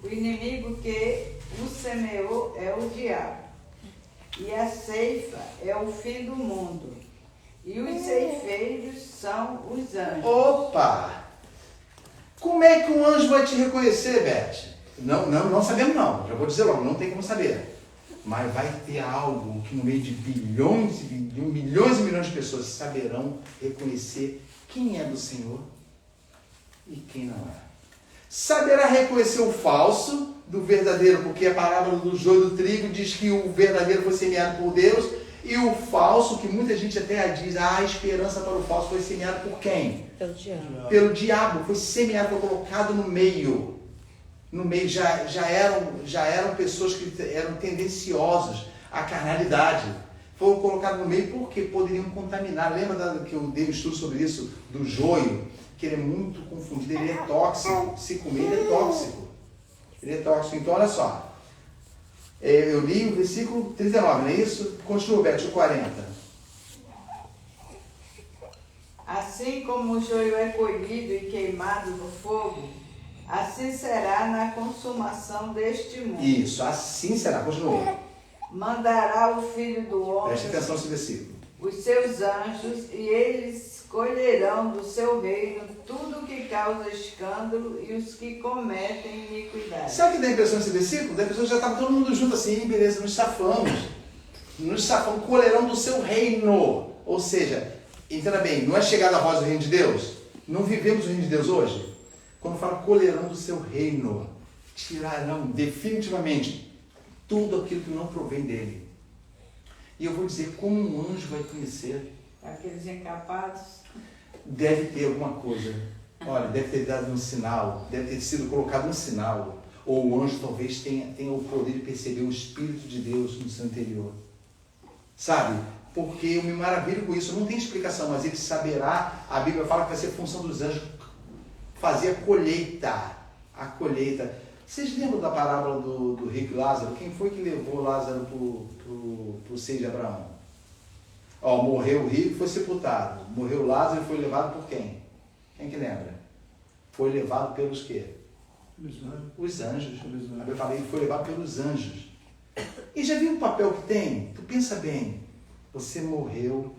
O inimigo que o semeou é o diabo. E a ceifa é o fim do mundo. E os ceifeiros são os anjos. Opa! Como é que um anjo vai te reconhecer, Beth? Não sabemos não. Já vou dizer logo, não tem como saber. Mas vai ter algo que no meio de milhões e milhões de pessoas saberão reconhecer quem é do Senhor e quem não é. Saberá reconhecer o falso do verdadeiro, porque a parábola do joio e do trigo diz que o verdadeiro foi semeado por Deus e o falso, que muita gente até diz, a esperança para o falso foi semeado por quem? Pelo diabo. Pelo diabo, foi semeado, foi colocado no meio. No meio já eram pessoas que eram tendenciosas à carnalidade. Foram colocados no meio porque poderiam contaminar. Lembra que eu dei um estudo sobre isso, do joio? Que ele é muito confundido, ele é tóxico. Se comer, ele é tóxico. Ele é tóxico. Então, olha só. Eu li o versículo 39, não é isso? Continua, Beth, o 40. Assim como o joio é colhido e queimado no fogo, assim será na consumação deste mundo. Isso, assim será. Continua. Mandará o Filho do Homem Preste atenção nesse versículo. os seus anjos, e eles colherão do seu reino tudo que causa escândalo e os que cometem iniquidade. Sabe o que dá a impressão nesse versículo? Da impressão que já estava todo mundo junto assim, beleza, nos safamos. Nos safamos, colherão do seu reino. Ou seja, entenda bem, não é chegada a voz do reino de Deus? Não vivemos o reino de Deus hoje? Quando fala colherão do seu reino, tirarão definitivamente tudo aquilo que não provém dele. E eu vou dizer, como um anjo vai conhecer? Aqueles encapados. Deve ter alguma coisa. Olha, deve ter dado um sinal, deve ter sido colocado um sinal. Ou o anjo talvez tenha o poder de perceber o Espírito de Deus no seu interior. Sabe? Porque eu me maravilho com isso. Não tem explicação, mas ele saberá. A Bíblia fala que vai ser função dos anjos fazer a colheita. A colheita. Vocês lembram da parábola do rico Lázaro? Quem foi que levou Lázaro para o seio de Abraão? Morreu o rico, foi sepultado. Morreu Lázaro e foi levado por quem? Quem que lembra? Foi levado pelos quê? Os anjos. A Bíblia fala, ele foi levado pelos anjos. E já viu o papel que tem? Tu pensa bem. Você morreu,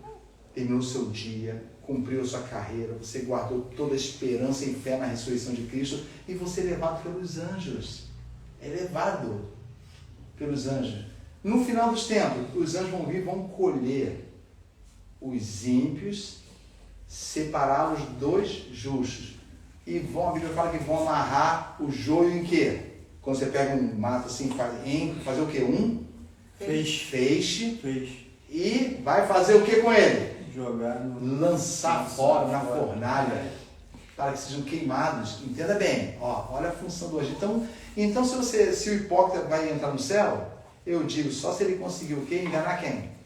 terminou o seu dia, cumpriu a sua carreira, você guardou toda a esperança e fé na ressurreição de Cristo e você é levado pelos anjos. É levado pelos anjos. No final dos tempos, os anjos vão vir e vão colher os ímpios, separá-los dos justos. E a Bíblia fala que vão amarrar o joio em quê? Quando você pega um mato assim, fazer o quê? Um feixe. E vai fazer o que com ele? Lançar fora na fornalha, para que sejam queimados. Entenda bem, olha a função do anjo. Então se o hipócrita vai entrar no céu, eu digo, só se ele conseguiu o quê? Enganar quem?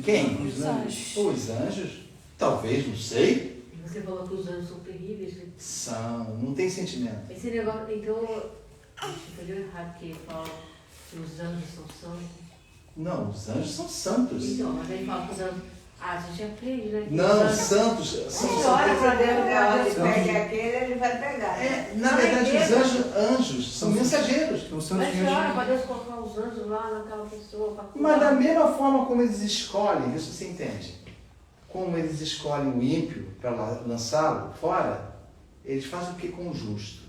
Quem? Os anjos. Os anjos? Talvez, não sei. Você falou que os anjos são terríveis. Né? São, não tem sentimento. Esse negócio, então, acho que foi errado que fala que os anjos são santos. Não, os anjos são santos. Então, mas aí fala que os anjos... a gente aprende, né? Não, santos são Você olha para santos. Deus, Deus pega aquele, ele vai pegar. Na verdade, os anjos são mensageiros. São santos Mas mesmo. olha para Deus colocar os anjos lá naquela pessoa. Pra curar. Mas da mesma forma como eles escolhem, isso você entende? Como eles escolhem o ímpio para lançá-lo fora, eles fazem o que com o justo?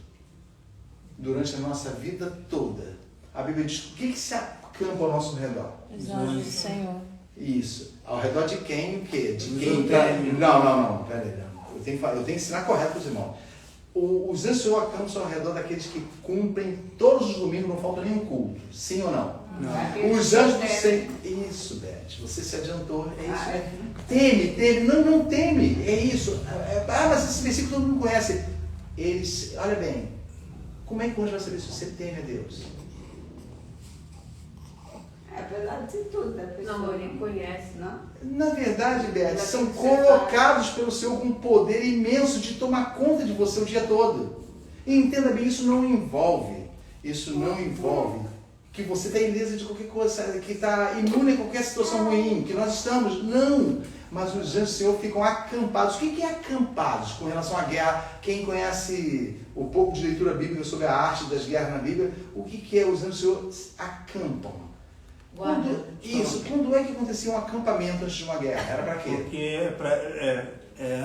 Durante a nossa vida toda. A Bíblia diz, o que se acampa ao nosso redor? Os anjos do Senhor. Isso. Ao redor de quem o quê? De quem? Antônio. Não. Peraí. Eu tenho que ensinar correto para os irmãos. Os anjos do Senhor acampam ao redor daqueles que cumprem todos os domingos, não falta nenhum culto. Sim ou não? Não. Os anjos do Senhor. Isso, Beth. Você se adiantou. É isso. Teme. Não teme. É isso. Mas esse versículo todo mundo conhece. Eles, olha bem. Como é que o anjo vai saber se você teme a Deus? Apesar de tudo, a pessoa Não, ele conhece. Não? Na verdade, Beth, Ainda são tem que ser colocados pelo Senhor com um poder imenso de tomar conta de você o dia todo. E entenda bem, isso não envolve que você está ilesa de qualquer coisa, que está imune a qualquer situação ruim, que nós estamos. Não! mas os anjos do Senhor ficam acampados. O que é acampados com relação à guerra? Quem conhece o pouco de leitura bíblica sobre a arte das guerras na Bíblia, o que é os anjos do Senhor acampam? Quando é que acontecia um acampamento antes de uma guerra? Era para quê? Porque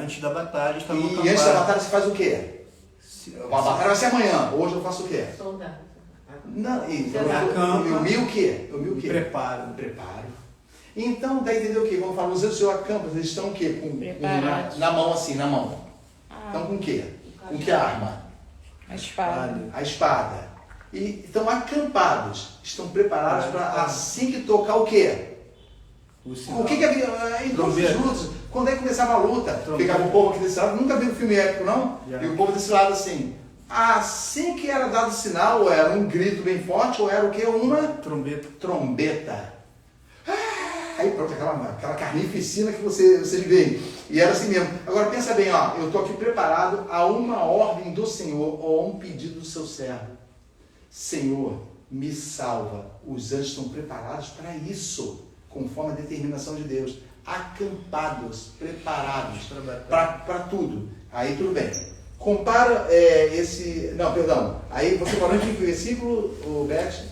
antes da batalha estavam acampados. E antes da batalha se faz o quê? A batalha vai ser amanhã. Hoje eu faço o quê? Soldado. Não, acampa, o mil o quê? Preparo. Então, daí entendeu o quê? Quando fala os anjos do Senhor acampam, eles estão o quê? Na mão assim, na mão. Estão com o quê? Com que arma? A espada. A espada. E estão acampados, estão preparados para assim que tocar o quê? O que havia em todas as lutas? Quando é que começava a luta? Ficava o povo aqui desse lado, nunca viu um filme épico, não? E o povo desse lado assim. Assim que era dado sinal, ou era um grito bem forte, ou era o quê? Uma trombeta. Aí pronto, aquela carnificina que vocês veem. E era assim mesmo. Agora pensa bem, ó, eu estou aqui preparado a uma ordem do Senhor, ou a um pedido do seu servo. Senhor, me salva. Os anjos estão preparados para isso, conforme a determinação de Deus. Acampados, preparados para tudo. Aí tudo bem. Compara Aí você falou em que versículo, o Beth?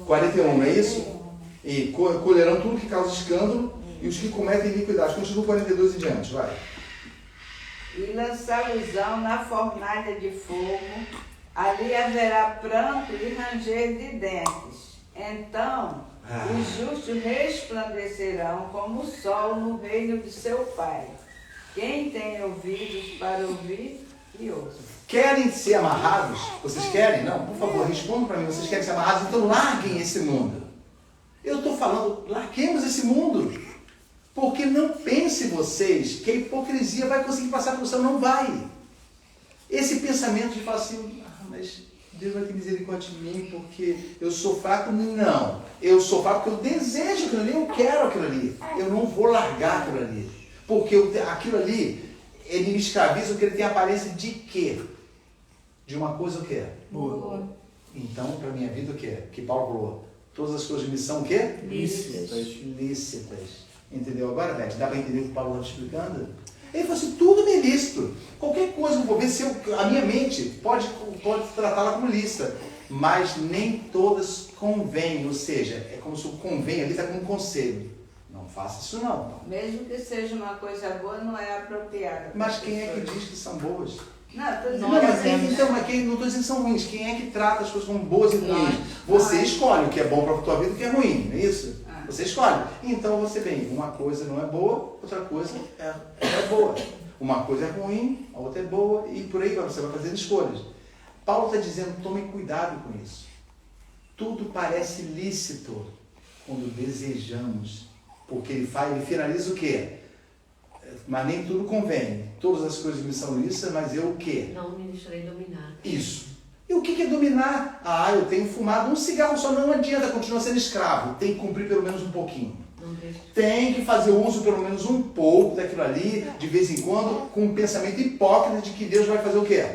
41, não é isso? E colherão tudo que causa escândalo e os que cometem iniquidade. Continua 42 em diante, vai. E lançá-los-ão na fornalha de fogo, ali haverá pranto e ranger de dentes. Então os justos resplandecerão como o sol no reino de seu Pai. Quem tem ouvidos para ouvir, e ouça. Querem ser amarrados? Vocês querem? Não? Por favor, respondam para mim. Vocês querem ser amarrados? Então larguem esse mundo. Eu estou falando, larguemos esse mundo. Porque não pense vocês que a hipocrisia vai conseguir passar pelo céu. Não vai. Esse pensamento de falar assim, mas Deus vai ter misericórdia de mim porque eu sou fraco. Não. Eu sou fraco porque eu desejo aquilo ali, eu quero aquilo ali. Eu não vou largar aquilo ali. Porque aquilo ali, ele me escraviza porque ele tem aparência de quê? De uma coisa o quê? Boa. Então, para a minha vida o quê? Que Paulo falou. Todas as coisas de mim são o quê? Lícitas. Entendeu? Agora, Beth, dá para entender o que Paulo está explicando? Ele falou assim, tudo me é lícito. Qualquer coisa que eu vou ver, a minha mente pode tratá-la como lícita. Mas nem todas convêm. Ou seja, é como se o convém ali está como um conselho. Não faça isso não. Mesmo que seja uma coisa boa, não é apropriada. Mas quem é que diz que são boas? Não, estou dizendo não estou dizendo que são ruins. Quem é que trata as coisas como boas e ruins? Você escolhe o que é bom para a tua vida e o que é ruim, não é isso? Você escolhe. Então você vem, uma coisa não é boa, outra coisa é boa. Uma coisa é ruim, a outra é boa e por aí você vai fazendo escolhas. Paulo está dizendo, tome cuidado com isso. Tudo parece lícito quando desejamos. Porque ele finaliza o quê? Mas nem tudo convém. Todas as coisas me são lícitas, mas eu o quê? Não ministrei dominar. Isso. E o que é dominar? Eu tenho fumado um cigarro só, não adianta, continua sendo escravo. Tem que cumprir pelo menos um pouquinho. Tem que fazer uso pelo menos um pouco daquilo ali, de vez em quando, com um pensamento hipócrita de que Deus vai fazer o quê?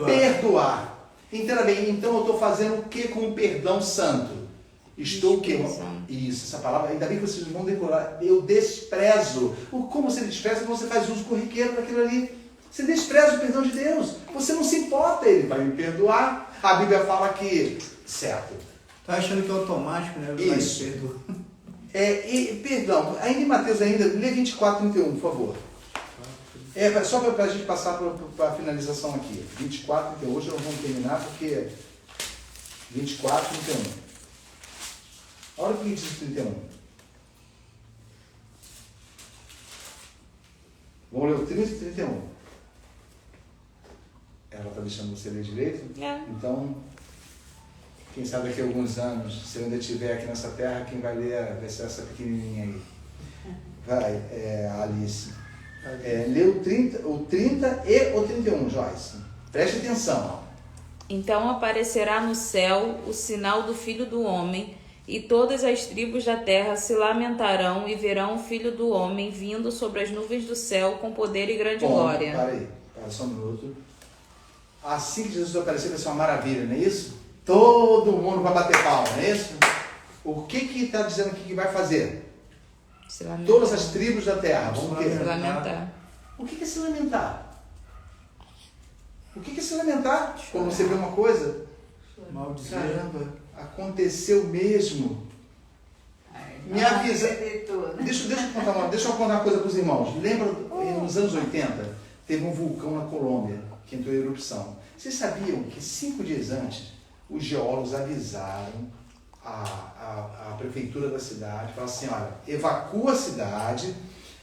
Perdoar. Entenda bem, então eu estou fazendo o que com o perdão santo? Estou o quê? Isso, essa palavra, ainda bem que vocês vão decorar. Eu desprezo. Como você despreza quando você faz uso corriqueiro daquilo ali? Você despreza o perdão de Deus. Você não se importa, ele vai me perdoar. A Bíblia fala que... Certo. Tá achando que é automático, né? Isso. Perdão, ainda em Mateus, lê 24, 31, por favor. Só para a gente passar para a finalização aqui. 24, 31. Hoje nós vamos terminar porque... 24, 31. Olha o que diz 31. Vamos ler o 30 e 31. Ela está deixando você ler direito? Então, quem sabe daqui a alguns anos, se eu ainda estiver aqui nessa terra, quem vai ler vai ser essa pequenininha aí. Vai, Alice. Lê o 30 e o 31, Joyce. Preste atenção. Então aparecerá no céu o sinal do Filho do Homem, e todas as tribos da terra se lamentarão e verão o Filho do Homem vindo sobre as nuvens do céu com poder e grande glória. Para só um minuto. Assim que Jesus aparecer vai ser uma maravilha, não é isso? Todo mundo vai bater palma, não é isso? O que está dizendo aqui que vai fazer? Se lamentar. Todas as tribos da terra vão o quê? Se lamentar. O que é se lamentar? O que é se lamentar? Quando você vê uma coisa, Maldizer. caramba, aconteceu mesmo. Me avisa. Deixa eu contar uma coisa para os irmãos. Lembra, nos anos 80, teve um vulcão na Colômbia que entrou em erupção. Vocês sabiam que 5 dias antes, os geólogos avisaram a prefeitura da cidade, falaram assim, olha, evacua a cidade,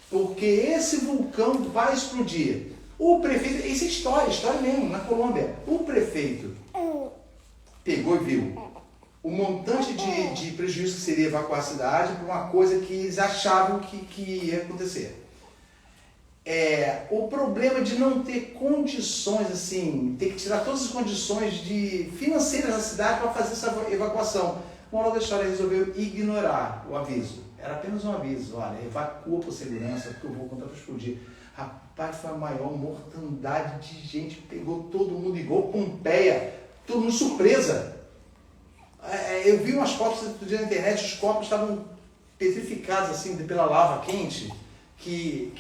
porque esse vulcão vai explodir. O prefeito, isso é história mesmo, na Colômbia. O prefeito pegou e viu o montante de prejuízo que seria evacuar a cidade por uma coisa que eles achavam que ia acontecer. O problema de não ter condições, assim, ter que tirar todas as condições financeiras da cidade para fazer essa evacuação. O moral da história resolveu ignorar o aviso. Era apenas um aviso, olha, evacua por segurança, porque o vulcão está para explodir. Rapaz, foi a maior mortandade de gente, pegou todo mundo igual Pompeia, todo mundo surpresa. Eu vi umas fotos do dia na internet, os corpos estavam petrificados assim pela lava quente, que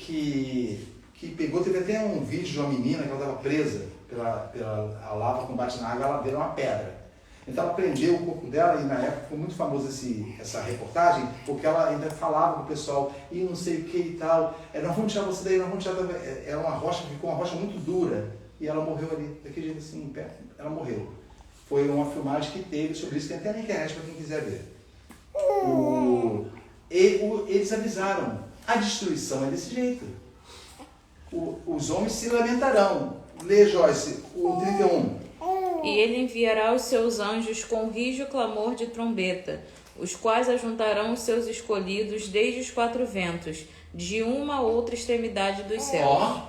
pegou, teve até um vídeo de uma menina que ela estava presa pela lava quando bate na água, ela deu uma pedra. Então ela prendeu o corpo dela e na época foi muito famosa essa reportagem, porque ela ainda falava com o pessoal, e não sei o que e tal, nós vamos tirar você daí, nós vamos tirar daí. Era uma rocha, ficou uma rocha muito dura, e ela morreu ali, daquele jeito assim, em pé, ela morreu. Foi uma filmagem que teve sobre isso, tem até na internet para quem quiser ver. Eles avisaram, a destruição é desse jeito. Os homens se lamentarão. Lê, Joyce, o 31. E ele enviará os seus anjos com rijo clamor de trombeta, os quais ajuntarão os seus escolhidos desde os 4 ventos, de uma a outra extremidade dos céus.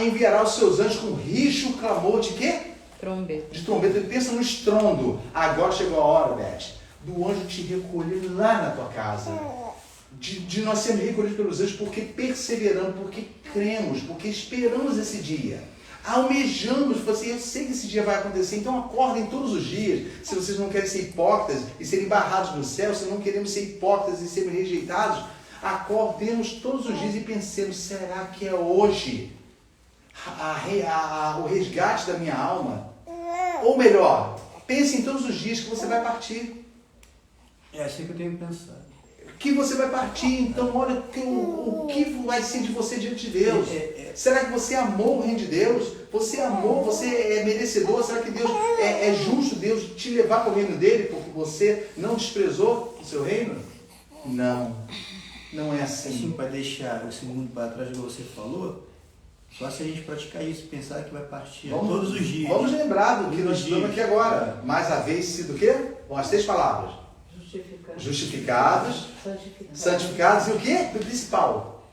Enviará os seus anjos com rijo clamor de quê? Trombeta. De trombeta. Ele pensa no estrondo. Agora chegou a hora, Beth, do anjo te recolher lá na tua casa. De nós sermos recolhidos pelos anjos porque perseveramos, porque cremos, porque esperamos esse dia. Almejamos, assim, eu sei que esse dia vai acontecer, então acordem todos os dias. Se vocês não querem ser hipócritas e serem barrados no céu, se não queremos ser hipócritas e sermos rejeitados, acordemos todos os dias e pensemos, será que é hoje o resgate da minha alma? Ou melhor, pense em todos os dias que você vai partir. É assim que eu tenho pensado. Que você vai partir, então olha o que vai ser de você diante de Deus. Será que você amou o reino de Deus? Você amou, você é merecedor? Será que Deus é justo, Deus te levar para o reino dele porque você não desprezou o seu reino? Não, não é assim. Assim, para deixar esse mundo para trás, como você falou, só se a gente praticar isso, pensar que vai partir todos os dias. Vamos lembrar do que nós estamos aqui agora. Mais a vez sido o quê? Bom, as 3 palavras. Justificados, santificados e o quê? O principal.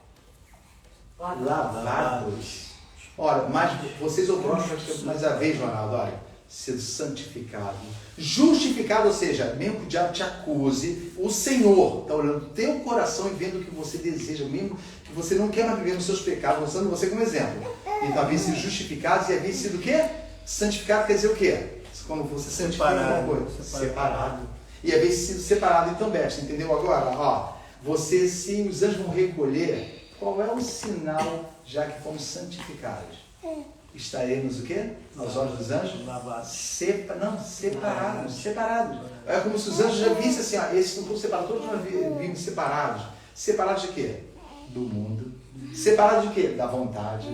Lavados. Olha, mas vocês ouviram mais a vez, Ronaldo, olha, sendo santificado. Justificado, ou seja, mesmo que o diabo te acuse, o Senhor está olhando o teu coração e vendo o que você deseja, mesmo que você não quer mais viver nos seus pecados, usando você como exemplo. Então havia sido justificados e havia sido o quê? Santificado quer dizer o quê? Quando você santifica alguma coisa. Separado. E havia sido separado. Então, Beth, entendeu agora? Se os anjos vão recolher, qual é o sinal, já que fomos santificados? Estaremos o quê? Aos olhos dos anjos? Lavados. Separados. É como se os anjos já vissem assim, esses não estão separados, todos nós vimos separados. Separados de quê? Do mundo. Separados de quê? Da vontade.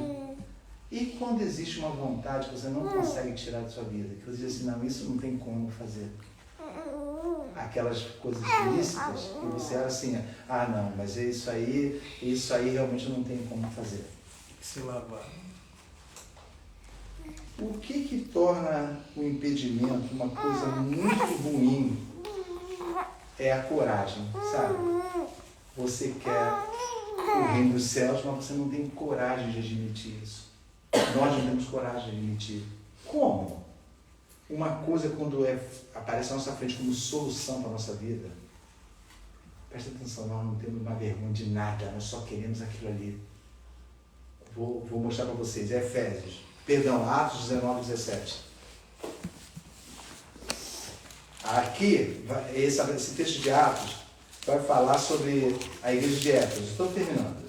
E quando existe uma vontade que você não consegue tirar da sua vida, que você diz assim, não, isso não tem como fazer. Aquelas coisas ilícitas que você era assim, não, mas isso aí realmente não tem como fazer. Se lavar. O que torna o impedimento uma coisa muito ruim é a coragem, sabe? Você quer o reino dos céus, mas você não tem coragem de admitir isso. Nós não temos coragem de admitir. Como? Uma coisa quando aparece na nossa frente como solução para a nossa vida, presta atenção, nós não temos uma vergonha de nada, nós só queremos aquilo ali. Vou mostrar para vocês, Atos 19, 17. Aqui, esse texto de Atos, vai falar sobre a igreja de Éfeso. Estou terminando.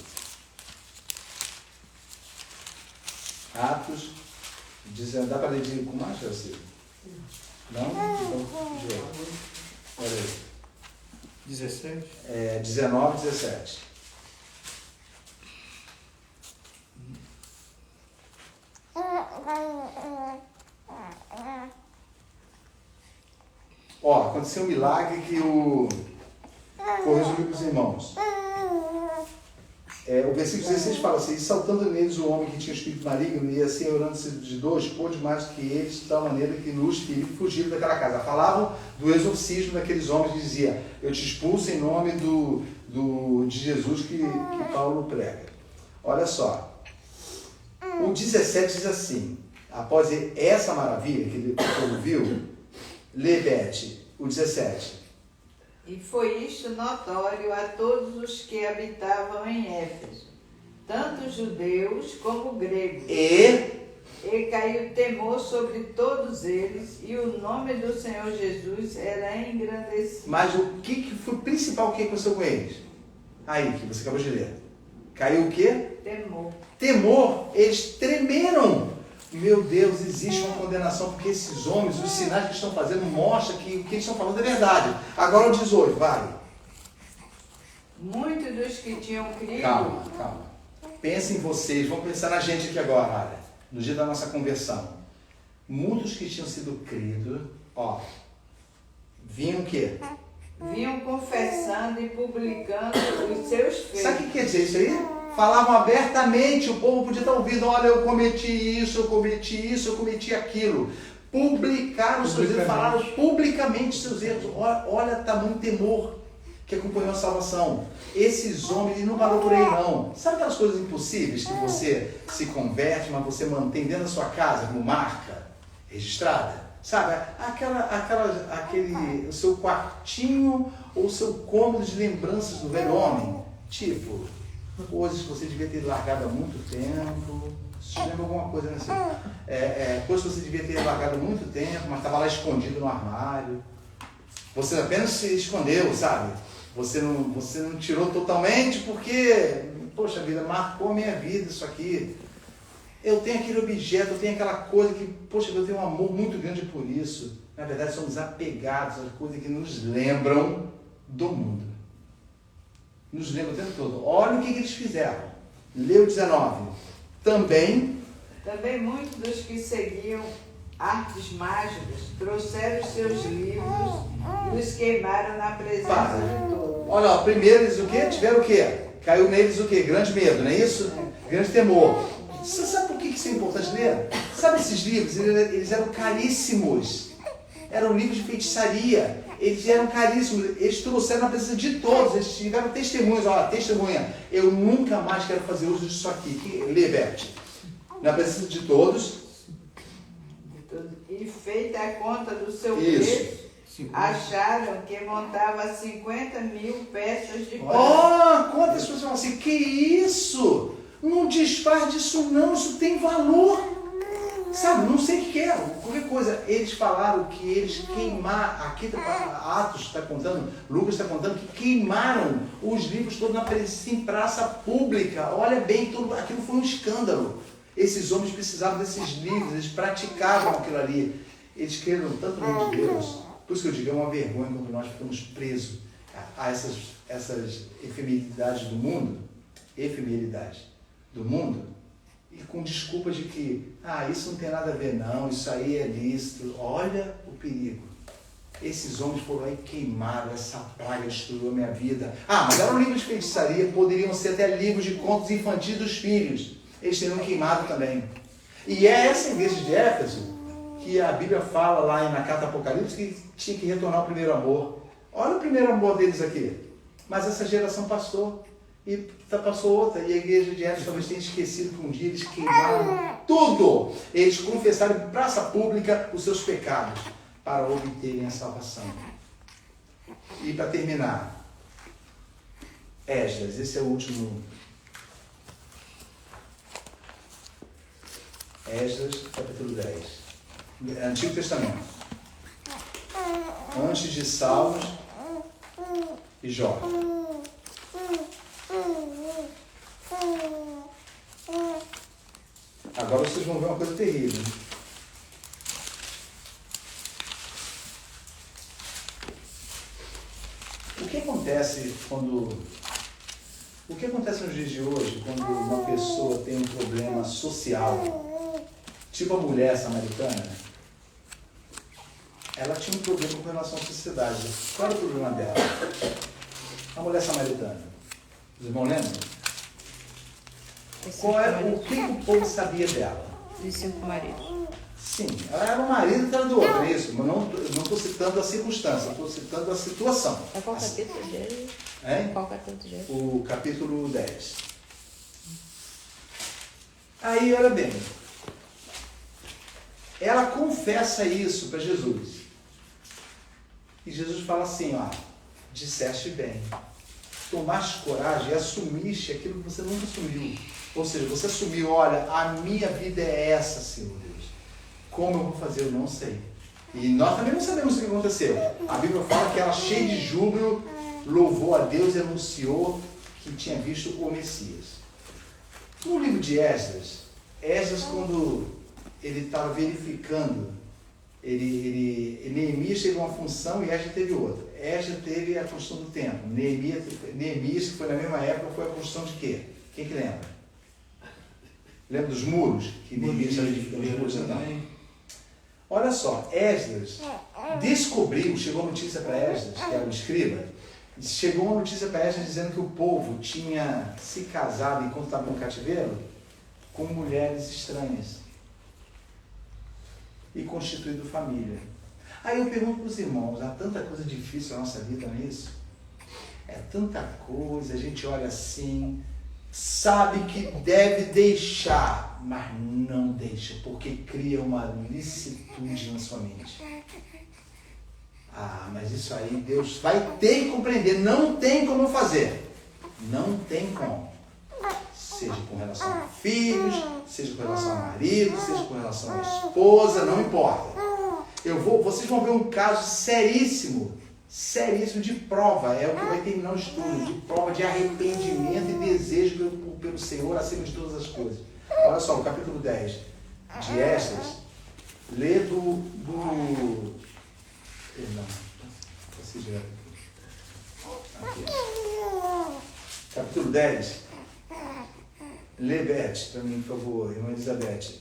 Atos, dá para ler com mais, Jacir? Não? Então, olha aí. 17? 19 e 17. Ó, aconteceu um milagre que vou resumir para os irmãos. O versículo 16 fala assim: saltando neles o homem que tinha o espírito maligno, e assim orando-se de dores, pôde mais do que eles, de tal maneira que no espírito fugiram daquela casa. Falavam do exorcismo daqueles homens, que dizia: eu te expulso em nome de Jesus que Paulo prega. Olha só, o 17 diz assim, após essa maravilha que ele ouviu, lê, Beth, o 17. E foi isto notório a todos os que habitavam em Éfeso, tanto judeus como gregos. E caiu temor sobre todos eles, e o nome do Senhor Jesus era engrandecido. Mas o que foi o principal que aconteceu com eles? Aí, que você acabou de ler. Caiu o quê? Temor. Temor. Eles tremeram. Meu Deus, existe uma condenação, porque esses homens, os sinais que estão fazendo, mostram que o que eles estão falando é verdade. Agora o 18, vai. Muitos dos que tinham crido... Calma. Pensem em vocês, vamos pensar na gente aqui agora, olha, no dia da nossa conversão. Muitos que tinham sido cridos, vinham o quê? Vinham confessando e publicando os seus feitos. Sabe o que quer dizer isso aí? Falavam abertamente, o povo podia estar ouvindo: olha, eu cometi isso, eu cometi aquilo. Publicaram os seus erros, falaram publicamente seus erros. Olha o tamanho temor que acompanhou a salvação. Esses homens, ele não parou por aí não. Sabe aquelas coisas impossíveis que você se converte, mas você mantém dentro da sua casa como marca registrada? Sabe, o seu quartinho ou o seu cômodo de lembranças do velho homem? Tipo, coisas que você devia ter largado há muito tempo. Você lembra alguma coisa nesse? Coisas que você devia ter largado há muito tempo, mas estava lá escondido no armário. Você apenas se escondeu, sabe? Você não tirou totalmente porque, poxa vida, marcou a minha vida isso aqui. Eu tenho aquele objeto, eu tenho aquela coisa que, poxa, eu tenho um amor muito grande por isso. Na verdade, somos apegados às coisas que nos lembram do mundo. Nos lembram o tempo todo. Olha o que eles fizeram. Lê o 19. Também muitos dos que seguiam artes mágicas trouxeram os seus livros e os queimaram na presença de todos. Olha, primeiro eles o quê? Tiveram o quê? Caiu neles o quê? Grande medo, não é isso? Grande temor. Você sabe por que isso é importante ler? Sabe esses livros? Eles eram caríssimos. Eram livros de feitiçaria. Eles eram caríssimos. Eles trouxeram na presença de todos. Eles tiveram testemunhas. Olha, testemunha. Eu nunca mais quero fazer uso disso aqui. Lê, Beth. Na presença de todos. E feita a conta do seu preço, acharam que montava 50.000 peças de prata. Quantas pessoas falam assim: que isso? Não desfaz disso não, isso tem valor. Sabe, não sei o que é, qualquer coisa. Eles falaram que eles queimaram, aqui Atos está contando, Lucas está contando que queimaram os livros todos em praça pública. Olha bem, aquilo foi um escândalo. Esses homens precisavam desses livros, eles praticavam aquilo ali. Eles creram tanto no nome de Deus. Por isso que eu digo, é uma vergonha quando nós ficamos presos a essas efemeridades do mundo. E com desculpa de que, isso não tem nada a ver não, isso aí é lícito. Olha o perigo. Esses homens foram lá e queimaram, essa praga destruiu a minha vida. Mas eram livros de feitiçaria, poderiam ser até livros de contos infantis dos filhos. Eles teriam queimado também. E é essa igreja de Éfeso que a Bíblia fala lá na carta Apocalipse que tinha que retornar ao primeiro amor. Olha o primeiro amor deles aqui. Mas essa geração passou. E passou outra. E a igreja de Éfeso talvez tenha esquecido que um dia eles queimaram tudo. Eles confessaram em praça pública os seus pecados para obterem a salvação. E para terminar, Esdras, esse é o último. Esdras, capítulo 10. Antigo Testamento. Antes de Salmos, e Jó. Agora vocês vão ver uma coisa terrível. O que acontece nos dias de hoje quando uma pessoa tem um problema social, tipo a mulher samaritana? Ela tinha um problema com relação à sociedade. Qual era o problema dela? A mulher samaritana. Os irmãos lembram? O que o povo sabia dela? Dos 5 maridos. Sim, ela era um marido atrás do outro, isso, mas não estou citando a circunstância, estou citando a situação. É qual capítulo dele? Hein? Qual capítulo dele? O capítulo 10. Aí, olha bem, ela confessa isso para Jesus. E Jesus fala assim, ó, disseste bem, tomaste coragem e assumiste aquilo que você nunca assumiu. Ou seja, você assumiu, olha, a minha vida é essa, Senhor Deus. Como eu vou fazer, eu não sei. E nós também não sabemos o que aconteceu. A Bíblia fala que ela, cheia de júbilo, louvou a Deus e anunciou que tinha visto o Messias. No livro de Esdras, quando ele estava verificando, Neemias teve uma função e Esdras teve outra. Esdras teve a construção do templo. Neemias, que foi na mesma época, foi a construção de quê? Quem que lembra? Lembra dos muros? Que Neemias estava edificando os muros também. Olha só, Esdras descobriu, chegou a notícia para Esdras, que era o escriba, chegou uma notícia para Esdras dizendo que o povo tinha se casado enquanto estava no cativeiro com mulheres estranhas e constituído família. Aí eu pergunto para os irmãos, há tanta coisa difícil na nossa vida, não é isso? É tanta coisa, a gente olha assim, sabe que deve deixar, mas não deixa, porque cria uma licitude na sua mente. Ah, mas isso aí Deus vai ter que compreender, não tem como fazer. Não tem como. Seja com relação a filhos, seja com relação a marido, seja com relação a esposa, não importa. Vocês vão ver um caso seríssimo de prova, é o que vai terminar o estudo, de prova de arrependimento e desejo pelo Senhor acima de todas as coisas. Olha só, o capítulo 10 de Esdras, lê capítulo 10, lê Beth, para mim, por favor, irmã Elizabeth.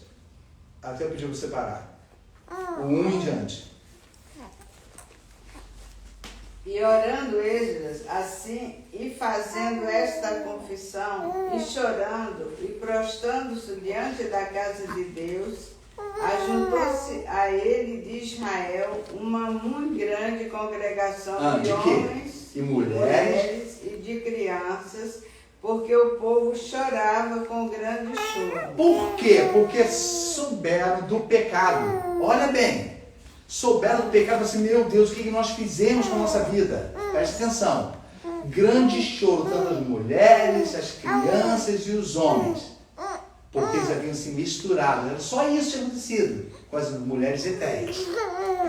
Até eu pedi para você parar. O 1 em diante. E orando Esdras assim, e fazendo esta confissão, e chorando, e prostrando-se diante da casa de Deus, ajuntou-se a ele de Israel uma muito grande congregação de homens e mulheres e de crianças, porque o povo chorava com grande choro. Por quê? Porque souberam do pecado. Olha bem, souberam do pecado, assim, meu Deus, o que nós fizemos com a nossa vida? Preste atenção. Grande choro, tanto as mulheres, as crianças e os homens. Porque eles haviam se misturado. Era só isso que tinha acontecido com as mulheres etéreas.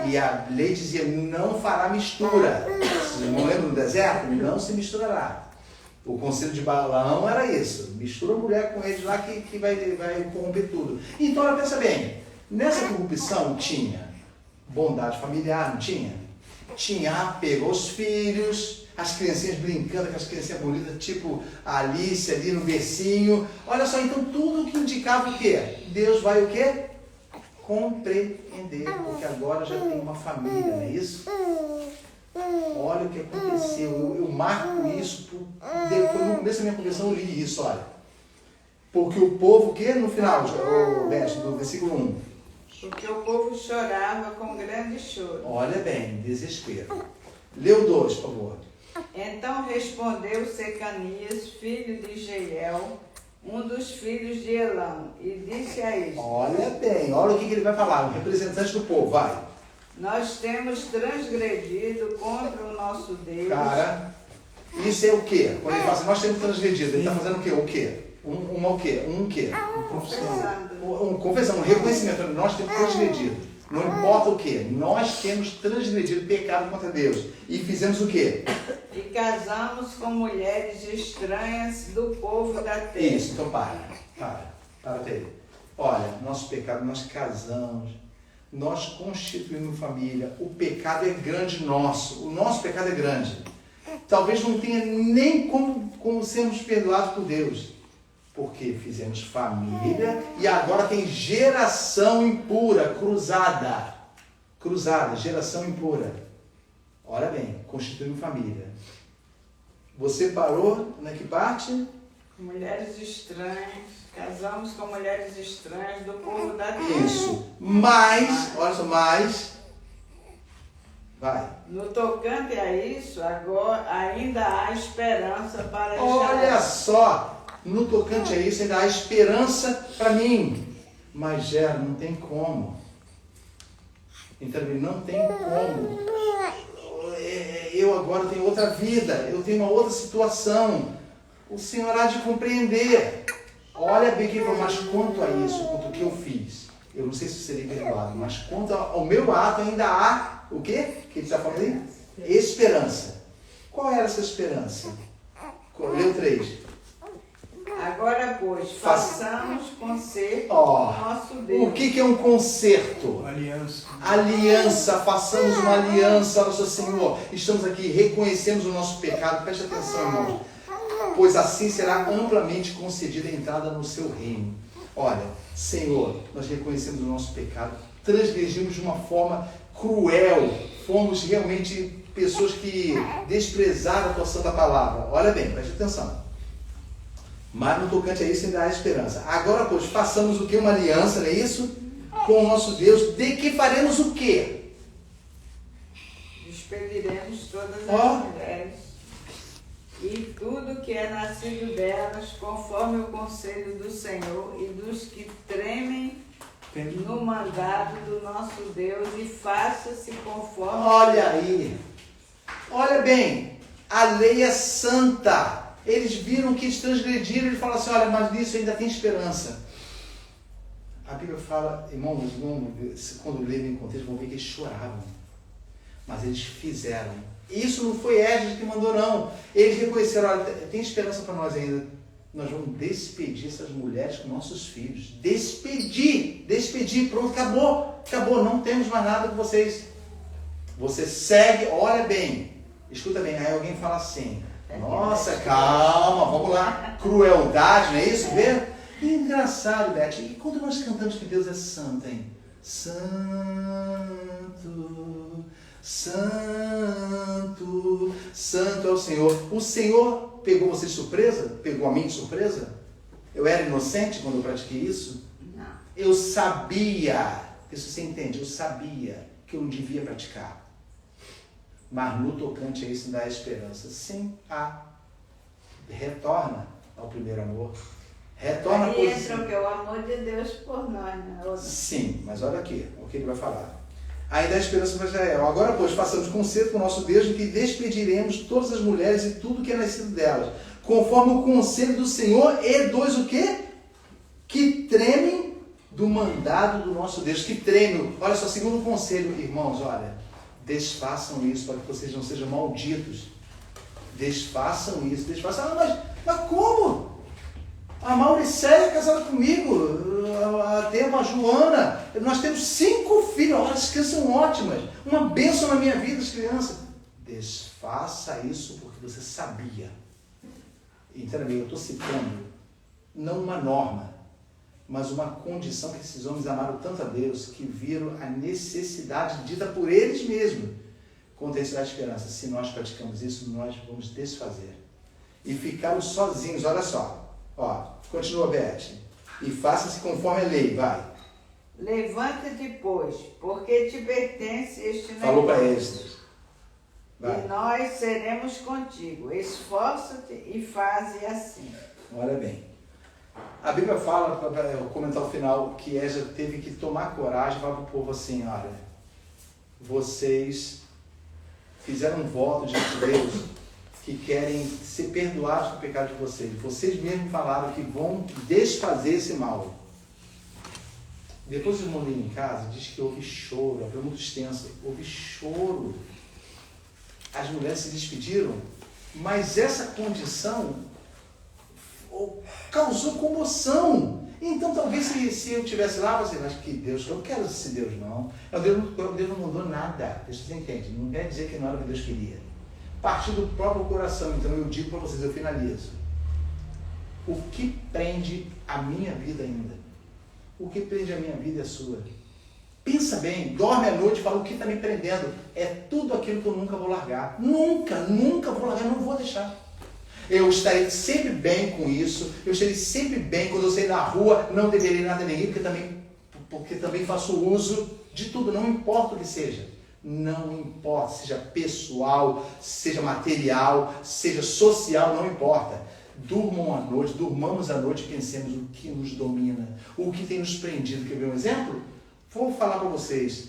E a lei dizia, não fará mistura. Vocês não lembram do deserto? Não se misturará. O conselho de Balaão era isso. Mistura a mulher com eles lá que vai corromper tudo. Então, ela pensa bem. Nessa corrupção tinha bondade familiar, não tinha? Tinha apego aos filhos, as criancinhas brincando com as criancinhas bonitas, tipo a Alice ali no bercinho. Olha só, então tudo que indicava o quê? Deus vai o quê? Compreender, porque agora já tem uma família, não é isso? Olha o que aconteceu, eu marco isso, foi no começo da minha conversão eu li isso, olha. Porque o povo, o que no final, do versículo 1? Porque o povo chorava com grande choro. Olha bem, desespero. Lê o 2, por favor. Então respondeu Secanias, filho de Jeiel, um dos filhos de Elão, e disse a eles: Olha bem, olha o que ele vai falar, o representante do povo, vai. Nós temos transgredido contra o nosso Deus. Cara, isso é o quê? Quando ele fala assim, nós temos transgredido, ele está fazendo o quê? O quê? Um quê? Confessão, um reconhecimento. Nós temos transgredido. Não importa o quê? Nós temos transgredido pecado contra Deus. E fizemos o quê? E casamos com mulheres estranhas do povo da terra. Isso, então para aí. Olha, nosso pecado, nós casamos, nós constituímos família, o pecado é grande nosso, o nosso pecado é grande. Talvez não tenha nem como sermos perdoados por Deus, porque fizemos família e agora tem geração impura, cruzada, geração impura. Olha bem, constituímos família. Você parou na que parte? Mulheres estranhas, casamos com mulheres estranhas do povo da terra. Isso, mas, olha só, vai. No tocante a isso, agora ainda há esperança para Olha só, no tocante a isso ainda há esperança para mim. Mas Gera, não tem como. Então, não tem como. Eu agora tenho outra vida, eu tenho uma outra situação. O Senhor há de compreender. Olha bem que mas quanto a isso, quanto ao que eu fiz, eu não sei se serei perdoado, mas quanto ao meu ato ainda há o quê? Que ele está falando aí? Esperança. Qual era essa esperança? Leu 3. Agora, pois, façamos concerto com o nosso Deus. O que é um concerto? Aliança, façamos uma aliança, nosso Senhor. Estamos aqui, reconhecemos o nosso pecado. Preste atenção, irmãos. Pois assim será amplamente concedida a entrada no seu reino. Olha, Senhor, nós reconhecemos o nosso pecado, transgredimos de uma forma cruel, fomos realmente pessoas que desprezaram a tua santa palavra. Olha bem, preste atenção. Mas no tocante a isso ainda há esperança. Agora, pois, façamos o que? Uma aliança, não é isso? Com o nosso Deus, de que faremos o quê? Despediremos todas as mulheres e tudo que é nascido delas, conforme o conselho do Senhor e dos que tremem no mandado do nosso Deus, e faça-se conforme... Olha aí, olha bem, a lei é santa. Eles viram que eles transgrediram, eles falam assim, olha, mas nisso ainda tem esperança. A Bíblia fala, irmãos, quando lerem em contexto, vão ver que eles choravam. Mas eles fizeram. Isso não foi Esdras que mandou, não. Eles reconheceram, olha, tem esperança para nós ainda. Nós vamos despedir essas mulheres com nossos filhos. Despedir, pronto, acabou, não temos mais nada com vocês. Você segue, olha bem, escuta bem, aí alguém fala assim, nossa, calma, vamos lá, crueldade, não é isso? Vê? E engraçado, Beth, e quando nós cantamos que Deus é santo, hein? Santo, santo, santo é o Senhor. O Senhor pegou você de surpresa? Pegou a mim de surpresa? Eu era inocente quando eu pratiquei isso? Não. Eu sabia, isso você entende, eu sabia que eu não devia praticar. Mas no tocante a isso dá esperança. Sim, retorna ao primeiro amor. Retorna aí entra o que? O amor de Deus por nós, né? Sim, mas olha aqui, o que ele vai falar. Aí dá esperança para Israel. Agora, pois, façamos concerto com o nosso Deus de que despediremos todas as mulheres e tudo que é nascido delas, conforme o conselho do Senhor e dos o quê? Que tremem do mandado do nosso Deus. Que tremem. Olha só, segundo o conselho, irmãos, olha, desfaçam isso para que vocês não sejam malditos. Desfaçam isso, desfaçam. Mas como? A Mauricéia é casada comigo, a Joana, nós temos 5 filhos, olha, as crianças são ótimas, uma bênção na minha vida, as crianças. Desfaça isso porque você sabia. Entenda bem, eu estou citando não uma norma, mas uma condição que esses homens amaram tanto a Deus, que viram a necessidade dita por eles mesmos. Contra isso da esperança, se nós praticamos isso, nós vamos desfazer. E ficaram sozinhos, olha só. Continua, Beth. E faça-se conforme a lei, vai. Levanta-te, pois, porque te pertence este negócio. Falou para eles. E nós seremos contigo. Esforça-te e faze assim. Olha bem. A Bíblia fala, para eu comentar o final, que Esdras teve que tomar coragem e falar para o povo assim, olha, vocês fizeram um voto diante de Deus que querem ser perdoados do pecado de vocês. Vocês mesmos falaram que vão desfazer esse mal. Depois os irmãos em casa, diz que houve choro, a pergunta extensa, houve choro. as mulheres se despediram, mas essa condição causou comoção. Então, talvez se eu estivesse lá, você mas que Deus, eu não quero esse Deus, não. Deus não mudou nada. Você entende? Não quer dizer que não era o que Deus queria. Partir do próprio coração. Então, eu digo para vocês, eu finalizo. O que prende a minha vida ainda? O que prende a minha vida é a sua. Pensa bem, dorme à noite e fala o que está me prendendo. É tudo aquilo que eu nunca vou largar. Nunca vou largar, não vou deixar. Eu estarei sempre bem com isso. Eu estarei sempre bem quando eu sair na rua. Não deverei nada a ninguém, porque também faço uso de tudo. Não importa o que seja. Não importa, seja pessoal, seja material, seja social, não importa. Durmamos à noite e pensemos o que nos domina, o que tem nos prendido. Quer ver um exemplo? Vou falar para vocês.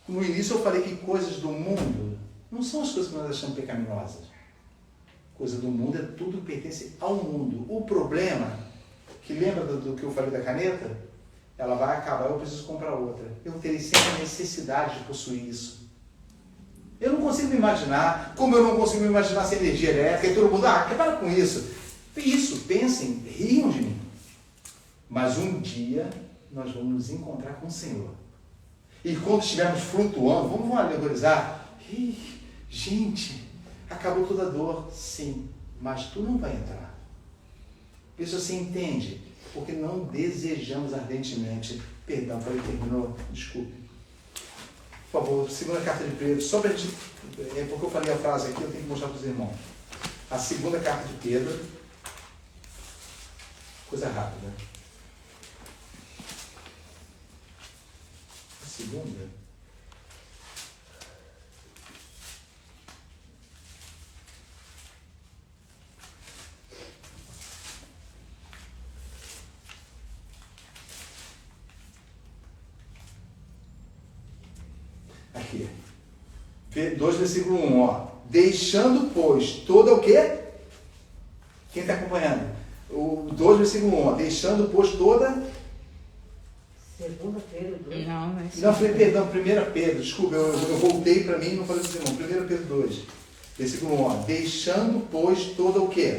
No início eu falei que coisas do mundo não são as coisas que nós achamos pecaminosas. Coisa do mundo é tudo que pertence ao mundo. O problema, que lembra do que eu falei da caneta? Ela vai acabar, eu preciso comprar outra. Eu terei sempre a necessidade de possuir isso. Eu não consigo me imaginar, como eu não consigo me imaginar sem energia elétrica, e todo mundo, para com isso. Isso, pensem, riam de mim. Mas um dia nós vamos nos encontrar com o Senhor. E quando estivermos flutuando, vamos alegorizar. Gente, acabou toda a dor, sim, mas tu não vai entrar. Isso você entende? Porque não desejamos ardentemente. Perdão, falei que terminou, desculpe. Por favor, segunda carta de Pedro, só para a gente. Porque eu falei a frase aqui, eu tenho que mostrar para os irmãos. A segunda carta de Pedro. Coisa rápida. A segunda. Aqui. 2, versículo 1, ó. Deixando, pois, toda o quê? Quem está acompanhando? O 2, versículo 1, ó. Deixando, pois, toda... Segunda Pedro 2. Não, perdão, 1 Pedro. Desculpa, eu voltei para mim e não falei para os irmãos. 1 Pedro 2, versículo 1, ó. Deixando, pois, toda o quê?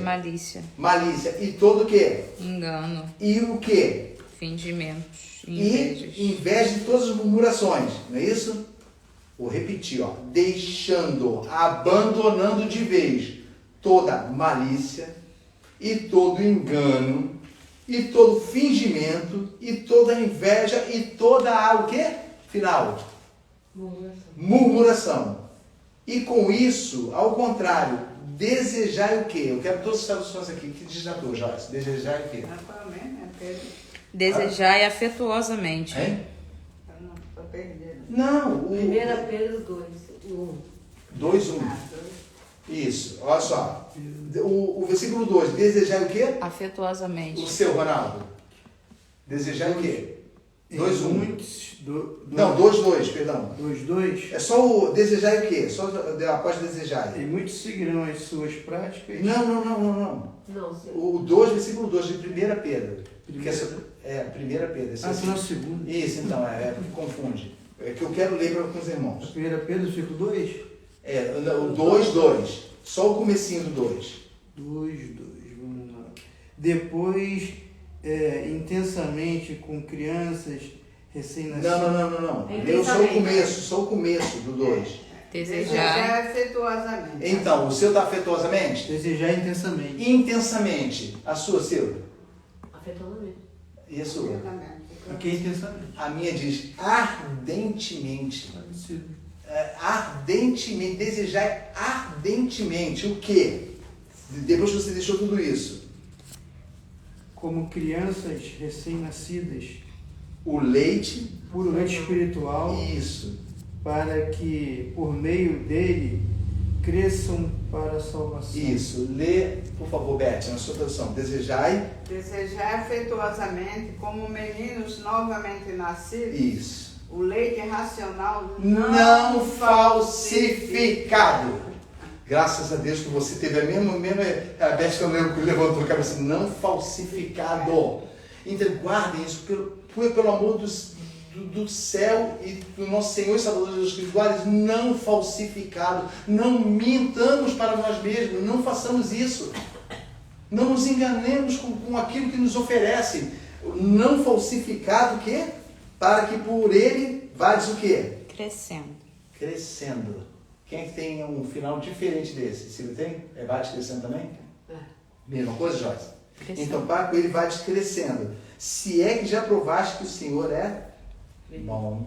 Malícia. E todo o quê? Engano. E o quê? Fingimentos. Invejas. E inveja de todas as murmurações. Não é isso? Vou repetir, ó. Deixando, abandonando de vez toda malícia e todo engano e todo fingimento e toda inveja e toda o quê? Final. Murmuração. E com isso, ao contrário, desejai o quê? Eu quero todas as traduções aqui. Que diz na tua, Joyce? Desejai o quê? Desejai afetuosamente. Hein? Estou perdendo. Não, 1 Pedro 2, 1. 2, 1. Isso, olha só. O versículo 2, desejai o quê? Afetuosamente. O seu, Ronaldo. Desejai o quê? 2, 1. Não, 2, 2, perdão. 2, 2. É só o desejai o quê? Só após desejai. E muitos seguirão as suas práticas. Não. O 2, versículo 2, de 1 Pedro. 1 Pedro. Não, segundo. Isso, então, confunde. É que eu quero ler para os irmãos. 1 Pedro, versículo 2? O 2, 2. Só o comecinho do 2. 2, vamos lá. Depois, intensamente com crianças recém-nascidas. Não. Eu só o começo do 2. Desejar afetuosamente. Então, o seu está afetuosamente? Desejar intensamente. Intensamente. A sua, Silvia? Afetuosamente. E a sua? Aqui é intensamente. A minha diz ardentemente. Ardentemente. Desejar ardentemente. O quê? Depois que você deixou tudo isso. Como crianças recém-nascidas. O leite. Puro leite espiritual. Isso. Para que, por meio dele, cresçam para a salvação. Isso. Lê, por favor, Beth, na sua tradução. Desejai afetuosamente, como meninos novamente nascidos. Isso. O leite racional não falsificado. Graças a Deus que você teve a mesma a Beth que levantou a cabeça. Não falsificado. Então, guardem isso pelo amor do céu e do nosso Senhor e Salvador Jesus Cristo, guarde, não falsificado, não mintamos para nós mesmos, não façamos isso, não nos enganemos com aquilo que nos oferece, não falsificado o quê? Para que por ele vades o quê? Crescendo. Quem é que tem um final diferente desse? Se ele tem, vades crescendo também? Mesma coisa, Joyce? Então, para que ele vades crescendo. Se é que já provaste que o Senhor é bom.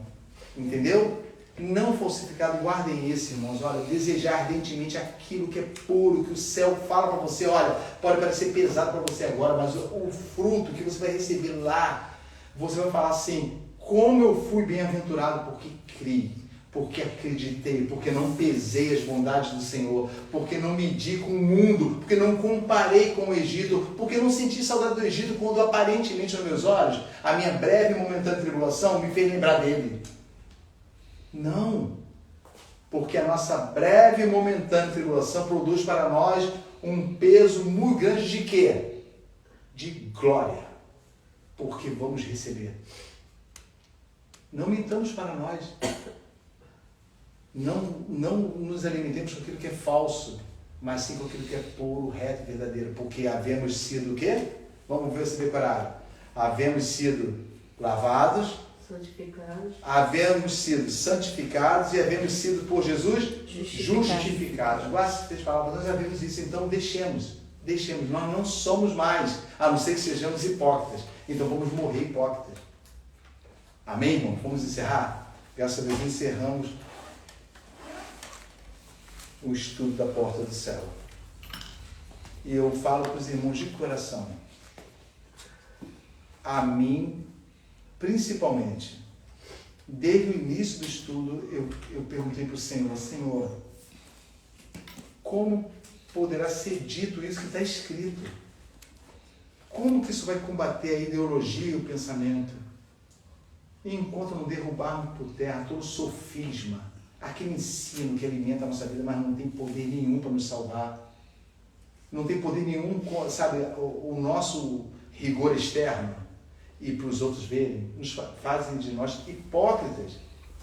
Entendeu? Não falsificado, guardem isso, irmãos. Olha, desejar ardentemente aquilo que é puro, que o céu fala para você. Olha, pode parecer pesado para você agora, mas o fruto que você vai receber lá, você vai falar assim: como eu fui bem-aventurado porque criei, porque acreditei, porque não pesei as bondades do Senhor, porque não medi com o mundo, porque não comparei com o Egito, porque não senti saudade do Egito quando aparentemente aos meus olhos a minha breve e momentânea tribulação me fez lembrar dele. Não, porque a nossa breve e momentânea tribulação produz para nós um peso muito grande de quê? De glória, porque vamos receber. Não mintamos para nós. Não nos alimentemos com aquilo que é falso, mas sim com aquilo que é puro, reto e verdadeiro, porque havemos sido o quê? Vamos ver se decoraram. Havemos sido lavados, havemos sido santificados e havemos sido por Jesus justificados. Guarde essas 3 palavras, nós havemos isso, então deixemos. Nós não somos mais, a não ser que sejamos hipócritas. Então vamos morrer hipócritas. Amém, irmão? Vamos encerrar? Graças a Deus encerramos o estudo da porta do céu. E eu falo para os irmãos de coração, a mim, principalmente, desde o início do estudo, eu perguntei para o Senhor: Senhor, como poderá ser dito isso que está escrito? Como que isso vai combater a ideologia e o pensamento? E enquanto não derrubarmos por terra todo sofisma, aquele ensino que alimenta a nossa vida, mas não tem poder nenhum para nos salvar. Não tem poder nenhum, sabe, o nosso rigor externo, e para os outros verem, nos fazem de nós hipócritas,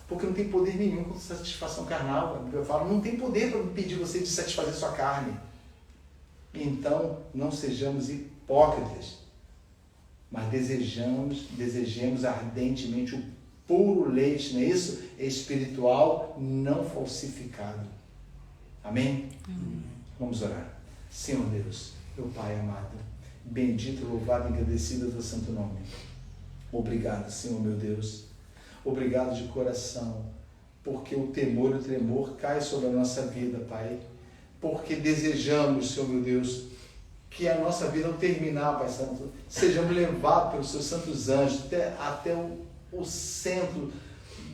porque não tem poder nenhum com satisfação carnal. A Bíblia fala, não tem poder para impedir você de satisfazer sua carne. Então, não sejamos hipócritas, mas desejemos ardentemente o puro leite, não é isso? Espiritual, não falsificado. Amém? Vamos orar. Senhor Deus, meu Pai amado, bendito, louvado e agradecido é o teu santo nome. Obrigado, Senhor meu Deus. Obrigado de coração, porque o temor e o tremor cai sobre a nossa vida, Pai. Porque desejamos, Senhor meu Deus, que a nossa vida, ao terminar, Pai Santo, sejamos levados pelos seus santos anjos até o centro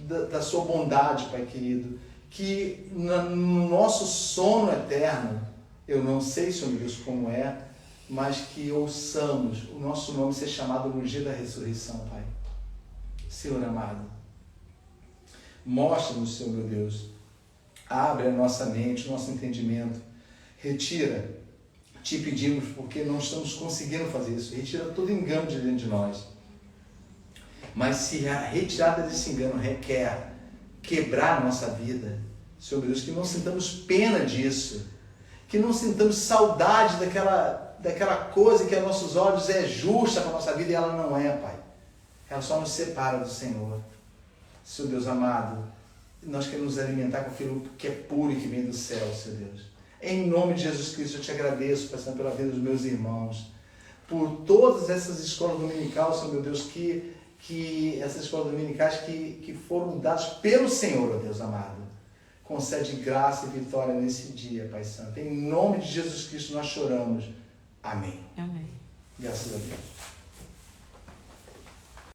da sua bondade, Pai querido. Que no nosso sono eterno, eu não sei, Senhor meu Deus, como é, mas que ouçamos o nosso nome ser chamado no dia da ressurreição, Pai. Senhor amado, mostra-nos, Senhor meu Deus, abre a nossa mente, o nosso entendimento, retira, te pedimos, porque não estamos conseguindo fazer isso, retira todo engano de dentro de nós. Mas se a retirada desse engano requer quebrar a nossa vida, Senhor meu Deus, que não sintamos pena disso, que não sintamos saudade daquela coisa que aos nossos olhos é justa para a nossa vida e ela não é, Pai. Ela só nos separa do Senhor. Senhor Deus amado, nós queremos nos alimentar com aquilo que é puro e que vem do céu, Senhor Deus. Em nome de Jesus Cristo, eu te agradeço, Pai Santo, pela vida dos meus irmãos, por todas essas escolas dominicais, Senhor meu Deus, que essas escolas dominicais que foram dadas pelo Senhor, ó Deus amado. Concede graça e vitória nesse dia, Pai Santo. Em nome de Jesus Cristo nós choramos. Amém. Amém. Graças a Deus.